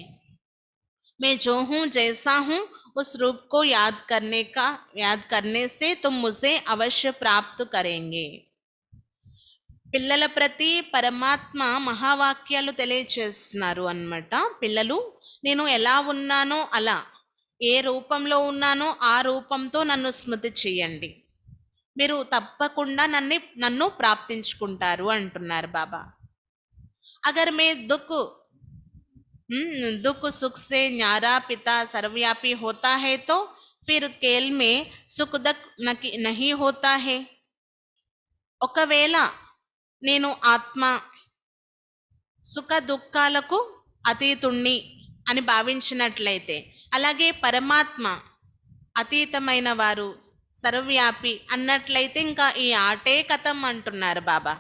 मैं जो हूँ जैसा हूँ उस रूप को याद करने से तुम मुझे अवश्य प्राप्त करेंगे. పిల్లల ప్రతి పరమాత్మ మహావాక్యాలు తెలియచేస్తున్నారు అన్నమాట. పిల్లలు, నేను ఎలా ఉన్నానో అలా, ఏ రూపంలో ఉన్నానో ఆ రూపంతో నన్ను స్మృతి చేయండి, మీరు తప్పకుండా నన్ను ప్రాప్తించుకుంటారు అంటున్నారు బాబా. అగర్ మే दुख सुख से न्यारा पिता सर्वव्यापी होता है तो फिर केल में सुख दुख नहीं होता है. ఒకవేళ నేను ఆత్మ, సుఖ దుఃఖాలకు అతీతుణ్ణి అని భావించినట్లయితే, అలాగే పరమాత్మ అతీతమైన వారు, సర్వవ్యాపి అన్నట్లయితే ఇంకా ఈ ఆటే కథం అంటున్నారు బాబా.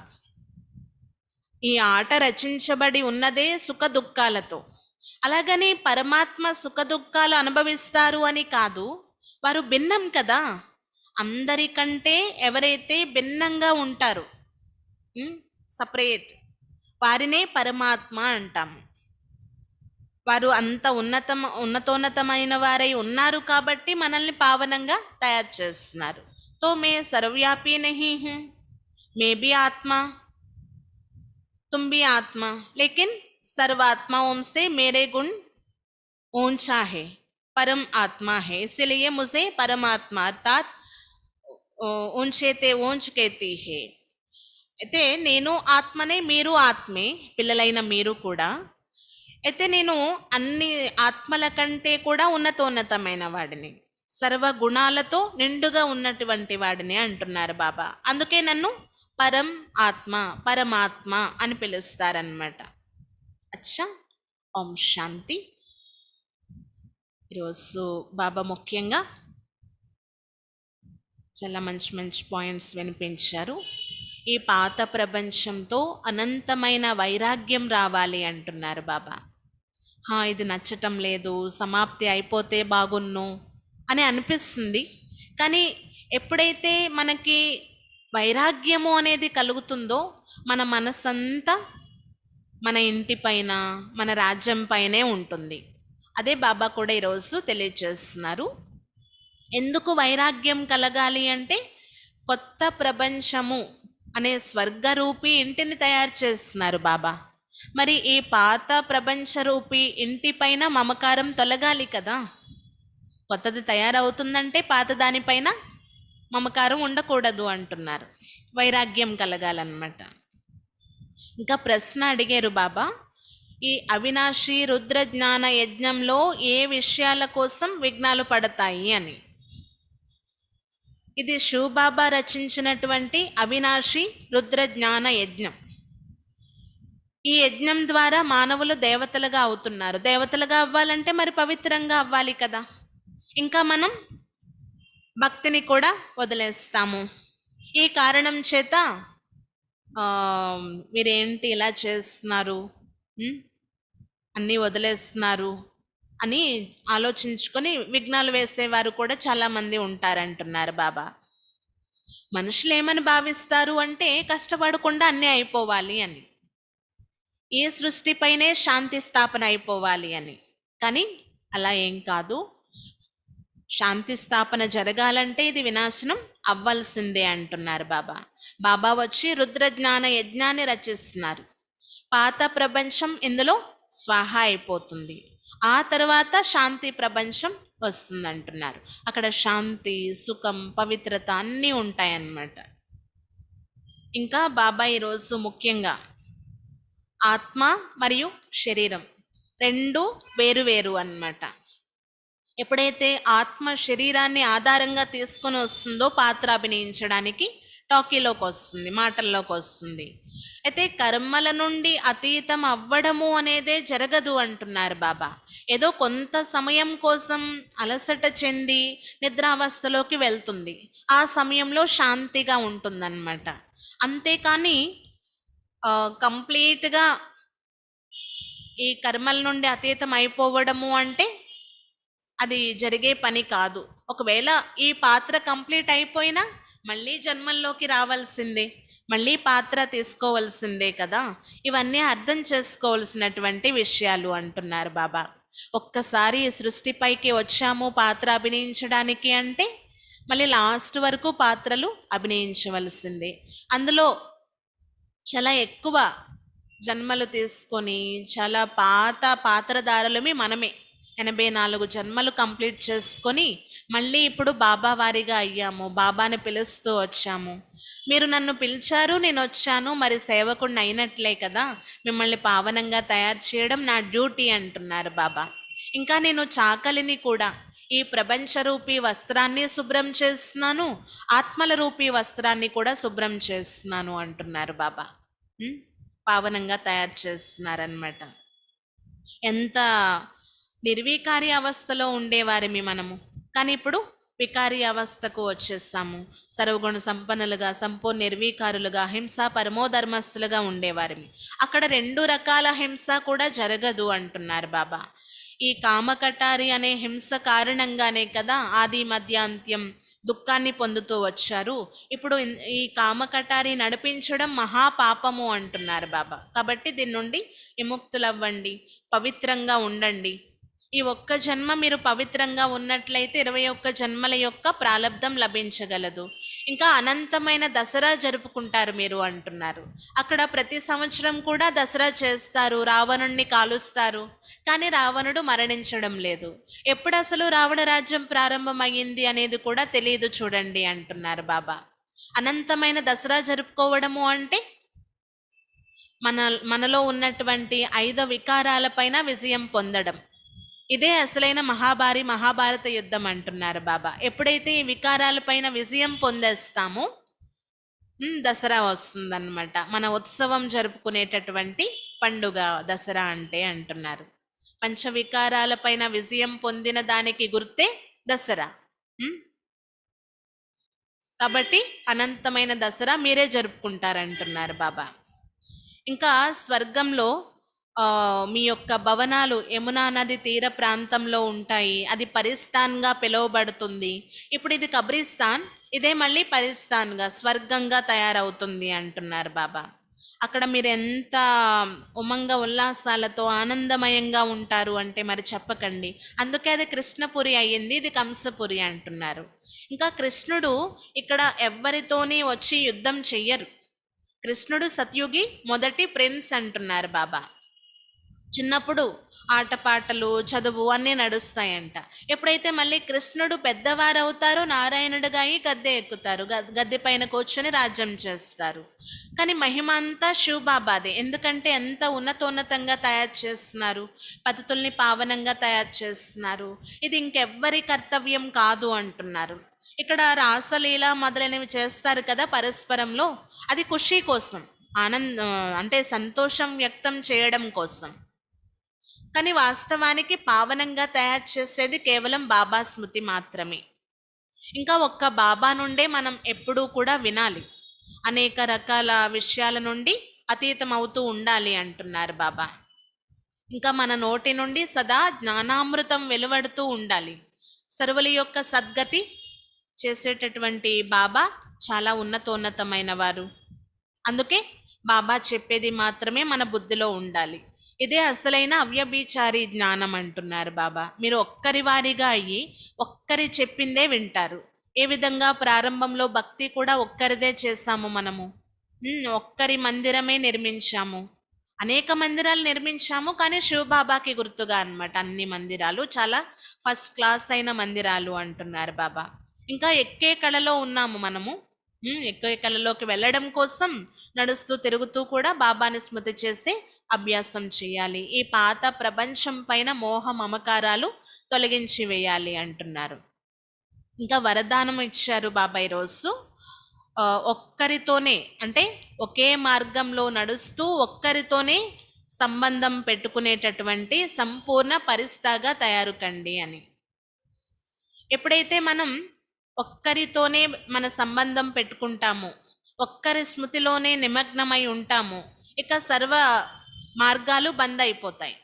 ఈ ఆట రచించబడి ఉన్నదే సుఖ దుఃఖాలతో. అలాగని పరమాత్మ సుఖ దుఃఖాలు అనుభవిస్తారు అని కాదు, వారు భిన్నం కదా. అందరికంటే ఎవరైతే భిన్నంగా ఉంటారు, సపరేట్, వారినే పరమాత్మ అంటాము. వారు అంత ఉన్నతోన్నతమైన వారై ఉన్నారు కాబట్టి మనల్ని పావనంగా తయారు చేస్తున్నారు. తో మే సర్వవ్యాపీ నహీ హూ, మే బి ఆత్మా, तुम भी आत्मा, लेकिन सर्वात्माओं से मेरे गुण ऊंचा है, परम आत्मा है, इसलिए मुझे परमात्मा अर्थात ऊंचे ते ऊंच कहती है. అయితే నేను ఆత్మనే, మీరు ఆత్మే, పిల్లలైన మీరు కూడా. అయితే నేను అన్ని ఆత్మల కంటే కూడా ఉన్నతోన్నతమైన వాడిని, సర్వ గుణాలతో నిండుగా ఉన్నటువంటి వాడిని అంటున్నారు బాబా. అందుకే నన్ను పరం ఆత్మ, పరమాత్మ అని పిలుస్తారన్నమాట. అచ్చా, ఓం శాంతి. ఈరోజు బాబా ముఖ్యంగా చాలా మంచి మంచి పాయింట్స్ వినిపించారు. ఈ పాత ప్రపంచంతో అనంతమైన వైరాగ్యం రావాలి అంటున్నారు బాబా. ఇది నచ్చటం లేదు, సమాప్తి అయిపోతే బాగున్ను అని అనిపిస్తుంది. కానీ ఎప్పుడైతే మనకి వైరాగ్యము అనేది కలుగుతుందో మన మనసంతా మన ఇంటి పైన, మన రాజ్యం పైనే ఉంటుంది. అదే బాబా కూడా ఈరోజు తెలియజేస్తున్నారు. ఎందుకు వైరాగ్యం కలగాలి అంటే, కొత్త ప్రపంచము అనే స్వర్గరూపి ఇంటిని తయారు చేస్తున్నారు బాబా. మరి ఈ పాత ప్రపంచ రూపి ఇంటి పైన మమకారం తొలగాలి కదా. కొత్తది తయారవుతుందంటే పాత దానిపైన మమకారం ఉండకూడదు అంటున్నారు. వైరాగ్యం కలగాలన్నమాట. ఇంకా ప్రశ్న అడిగారు బాబా, ఈ అవినాశి రుద్ర జ్ఞాన యజ్ఞంలో ఏ విషయాల కోసం విఘ్నాలు పడతాయి అని. ఇది శివబాబా రచించినటువంటి అవినాశి రుద్ర జ్ఞాన యజ్ఞం. ఈ యజ్ఞం ద్వారా మానవులు దేవతలుగా అవుతున్నారు. దేవతలుగా అవ్వాలంటే మరి పవిత్రంగా అవ్వాలి కదా. ఇంకా మనం భక్తిని కూడా వదిలేస్తాము. ఈ కారణం చేత మీరేంటి ఇలా చేస్తున్నారు, అన్నీ వదిలేస్తున్నారు అని ఆలోచించుకొని విఘ్నాలు వేసేవారు కూడా చాలా మంది ఉంటారంటున్నారు బాబా. మనుషులు ఏమని భావిస్తారు అంటే కష్టపడకుండా అన్నీ అయిపోవాలి అని, ఈ సృష్టిపైనే శాంతి స్థాపన అయిపోవాలి అని. కానీ అలా ఏం కాదు. శాంతి స్థాపన జరగాలంటే ఇది వినాశనం అవ్వాల్సిందే అంటున్నారు బాబా. బాబా వచ్చి రుద్రజ్ఞాన యజ్ఞాన్ని రచిస్తున్నారు. పాత ప్రపంచం ఇందులో స్వాహ అయిపోతుంది. ఆ తర్వాత శాంతి ప్రపంచం వస్తుంది అంటున్నారు. అక్కడ శాంతి, సుఖం, పవిత్రత అన్నీ ఉంటాయన్నమాట. ఇంకా బాబా ఈరోజు ముఖ్యంగా ఆత్మ మరియు శరీరం రెండు వేరు వేరు అన్నమాట. ఎప్పుడైతే ఆత్మ శరీరాన్ని ఆధారంగా తీసుకొని వస్తుందో పాత్ర అభినయించడానికి టాకీలోకి వస్తుంది, మాటల్లోకి వస్తుంది. అయితే కర్మల నుండి అతీతం అవ్వడము అనేదే జరగదు అంటున్నారు బాబా. ఏదో కొంత సమయం కోసం అలసట చెంది నిద్రావస్థలోకి వెళ్తుంది. ఆ సమయంలో శాంతిగా ఉంటుందన్నమాట. అంతేకాని కంప్లీట్గా ఈ కర్మల నుండి అతీతం అయిపోవడము అంటే అది జరిగే పని కాదు. ఒకవేళ ఈ పాత్ర కంప్లీట్ అయిపోయినా మళ్ళీ జన్మల్లోకి రావాల్సిందే, మళ్ళీ పాత్ర తీసుకోవాల్సిందే కదా. ఇవన్నీ అర్థం చేసుకోవాల్సినటువంటి విషయాలు అంటున్నారు బాబా. ఒక్కసారి ఈ సృష్టిపైకి వచ్చాము పాత్ర అభినయించడానికి అంటే మళ్ళీ లాస్ట్ వరకు పాత్రలు అభినయించవలసిందే. అందులో చాలా ఎక్కువ జన్మలు తీసుకొని చాలా పాత్రధారులమే మనమే. 84 జన్మలు కంప్లీట్ చేసుకొని మళ్ళీ ఇప్పుడు బాబా వారిగా అయ్యాము, బాబాని పిలుస్తూ వచ్చాము. మీరు నన్ను పిలిచారు, నేను వచ్చాను, మరి సేవకుడిని అయినట్లే కదా. మిమ్మల్ని పావనంగా తయారు చేయడం నా డ్యూటీ అంటున్నారు బాబా. ఇంకా నేను చాకలిని కూడా, ఈ ప్రపంచ రూపీ వస్త్రాన్ని శుభ్రం చేస్తున్నాను, ఆత్మల రూపీ వస్త్రాన్ని కూడా శుభ్రం చేస్తున్నాను అంటున్నారు బాబా. పావనంగా తయారు చేస్తున్నారనమాట. ఎంత నిర్వీకారి అవస్థలో ఉండేవారిమి మనము, కానీ ఇప్పుడు వికారి అవస్థకు వచ్చేస్తాము. సర్వగుణ సంపన్నులుగా, సంపూర్ణ నిర్వీకారులుగా, హింస పరమోధర్మస్తులుగా ఉండేవారిమి. అక్కడ 2 రకాల హింస కూడా జరగదు అంటున్నారు బాబా. ఈ కామకటారి అనే హింస కారణంగానే కదా ఆది మధ్య అంత్యం దుఃఖాన్ని పొందుతూ వచ్చారు. ఇప్పుడు ఈ కామకటారి నడిపించడం మహాపాపము అంటున్నారు బాబా. కాబట్టి దీని నుండి విముక్తులవ్వండి, పవిత్రంగా ఉండండి. ఈ ఒక్క జన్మ మీరు పవిత్రంగా ఉన్నట్లయితే 21 జన్మల యొక్క ప్రాలబ్ధం లభించగలదు. ఇంకా అనంతమైన దసరా జరుపుకుంటారు మీరు అంటున్నారు. అక్కడ ప్రతి సంవత్సరం కూడా దసరా చేస్తారు, రావణుణ్ణి కాలుస్తారు. కానీ రావణుడు మరణించడం లేదు. ఎప్పుడు అసలు రావణ రాజ్యం ప్రారంభమయ్యింది అనేది కూడా తెలియదు చూడండి అంటున్నారు బాబా. అనంతమైన దసరా జరుపుకోవడము అంటే మనలో ఉన్నటువంటి 5 వికారాలపైన విజయం పొందడం. ఇదే అసలైన మహాభారత యుద్ధం అంటున్నారు బాబా. ఎప్పుడైతే ఈ వికారాలపైన విజయం పొందేస్తామో దసరా వస్తుందన్నమాట. మన ఉత్సవం జరుపుకునేటటువంటి పండుగ దసరా అంటే అంటున్నారు. పంచవికారాలపైన విజయం పొందిన దానికి గుర్తే దసరా. కాబట్టి అనంతమైన దసరా మీరే జరుపుకుంటారంటున్నారు బాబా. ఇంకా స్వర్గంలో మీ యొక్క భవనాలు యమునా నది తీర ప్రాంతంలో ఉంటాయి. అది పరిస్థాన్గా పిలువబడుతుంది. ఇప్పుడు ఇది కబ్రిస్తాన్, ఇదే మళ్ళీ పరిస్థాన్గా స్వర్గంగా తయారవుతుంది అంటున్నారు బాబా. అక్కడ మీరు ఎంత ఉమంగ ఉల్లాసాలతో ఆనందమయంగా ఉంటారు అంటే మరి చెప్పకండి. అందుకే అది కృష్ణపురి అయ్యింది, ఇది కంసపురి అంటున్నారు. ఇంకా కృష్ణుడు ఇక్కడ ఎవ్వరితోని వచ్చి యుద్ధం చెయ్యరు. కృష్ణుడు సత్యుగి మొదటి ప్రిన్స్ అంటున్నారు బాబా. చిన్నప్పుడు ఆటపాటలు, చదువు అన్నీ నడుస్తాయంట. ఎప్పుడైతే మళ్ళీ కృష్ణుడు పెద్దవారవుతారో నారాయణుడిగా అయి గద్దె ఎక్కుతారు. గద్దె పైన కూర్చొని రాజ్యం చేస్తారు. కానీ మహిమ అంతా శివబాబాదే. ఎందుకంటే ఎంత ఉన్నతోన్నతంగా తయారు చేస్తున్నారు. పద్ధతుల్ని పావనంగా తయారు చేస్తున్నారు. ఇది ఇంకెవ్వరి కర్తవ్యం కాదు అంటున్నారు. ఇక్కడ రాసలీల మొదలైనవి చేస్తారు కదా పరస్పరంలో, అది ఖుషీ కోసం, అంటే సంతోషం వ్యక్తం చేయడం కోసం. కానీ వాస్తవానికి పావనంగా తయారు చేసేది కేవలం బాబా స్మృతి మాత్రమే. ఇంకా ఒక్క బాబా నుండే మనం ఎప్పుడూ కూడా వినాలి. అనేక రకాల విషయాల నుండి అతీతం అవుతూ ఉండాలి అంటున్నారు బాబా. ఇంకా మన నోటి నుండి సదా జ్ఞానామృతం వెలువడుతూ ఉండాలి. సర్వుల యొక్క సద్గతి చేసేటటువంటి బాబా చాలా ఉన్నతోన్నతమైన వారు. అందుకే బాబా చెప్పేది మాత్రమే మన బుద్ధిలో ఉండాలి. ఇదే అసలైన అవ్యభిచారి జ్ఞానం అంటున్నారు బాబా. మీరు ఒక్కరి వారిగా అయ్యి ఒక్కరి చెప్పిందే వింటారు. ఏ విధంగా ప్రారంభంలో భక్తి కూడా ఒక్కరిదే చేశాము మనము. ఒక్కరి మందిరమే నిర్మించాము. అనేక మందిరాలు నిర్మించాము, కానీ శివబాబాకి గుర్తుగా అన్నమాట. అన్ని మందిరాలు చాలా ఫస్ట్ క్లాస్ అయిన మందిరాలు అంటున్నారు బాబా. ఇంకా ఎక్కే కళలో ఉన్నాము మనము. ఎక్కే కళలోకి వెళ్ళడం కోసం నడుస్తూ తిరుగుతూ కూడా బాబాని స్మృతి చేసి అభ్యాసం చేయాలి. ఈ పాత ప్రపంచం పైన మోహ మమకారాలు తొలగించి వేయాలి అంటున్నారు. ఇంకా వరదానం ఇచ్చారు బాబా ఈరోజు. ఒక్కరితోనే, అంటే ఒకే మార్గంలో నడుస్తూ ఒక్కరితోనే సంబంధం పెట్టుకునేటటువంటి సంపూర్ణ పరిస్థాగా తయారు కండి అని. ఎప్పుడైతే మనం ఒక్కరితోనే మన సంబంధం పెట్టుకుంటాము, ఒక్కరి స్మృతిలోనే నిమగ్నమై ఉంటాము, ఇక సర్వ మార్గాలు బంద్ అయిపోతాయి.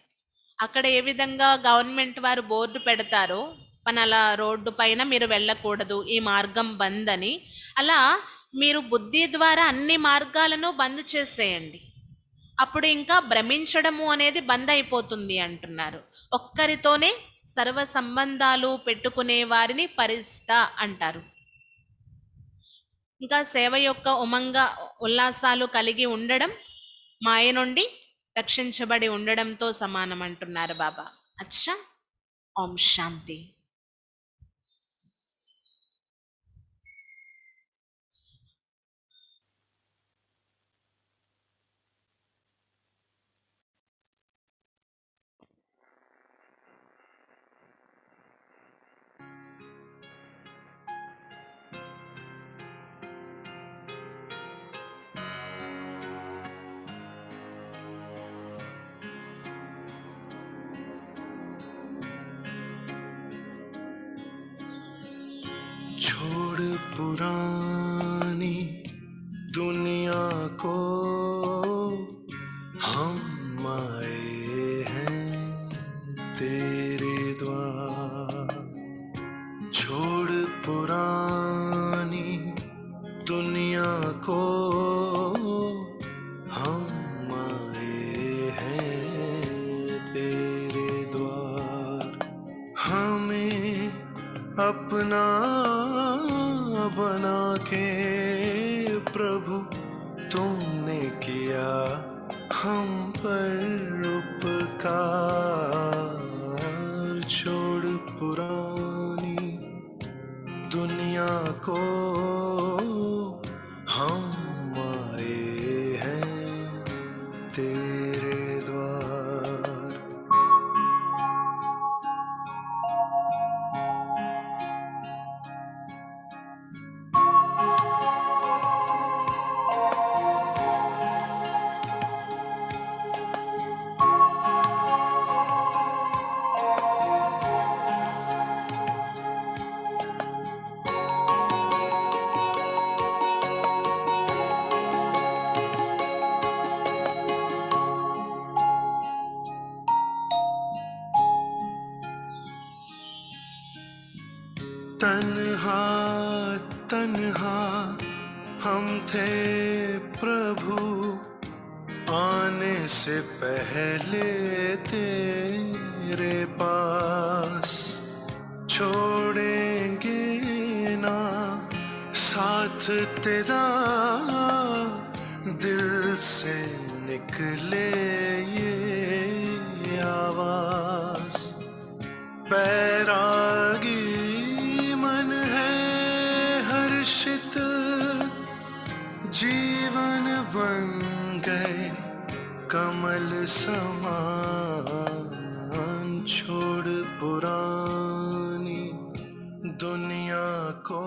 అక్కడ ఏ విధంగా గవర్నమెంట్ వారు బోర్డు పెడతారో, పలానా రోడ్డు పైన మీరు వెళ్ళకూడదు, ఈ మార్గం బంద్ అని, అలా మీరు బుద్ధి ద్వారా అన్ని మార్గాలను బంద్ చేసేయండి. అప్పుడు ఇంకా భ్రమించడము అనేది బంద్ అయిపోతుంది అంటున్నారు. ఒక్కరితోనే సర్వ సంబంధాలు పెట్టుకునే వారిని పరిస్థా అంటారు. ఇంకా సేవ యొక్క ఉమంగ ఉల్లాసాలు కలిగి ఉండడం మాయ నుండి రక్షించబడి ఉండడంతో సమానం అంటున్నారు బాబా. అచ్చా, ఓం శాంతి. छोड़ पुरानी दुनिया को, हम आए हैं तेरे द्वार। छोड़ पुरानी दुनिया को, हम आए हैं तेरे द्वार। हमें अपना बना के प्रभु तुमने किया हम पर उपकार। छोड़ पुरानी दुनिया को, हम आए हैं तेरे द्वार। तन्हा तन्हा हम थे प्रभु, आने से पहले तेरे पास। छोड़ेंगे ना साथ तेरा, दिल से निकले ये समान छोड़ पुरानी दुनिया को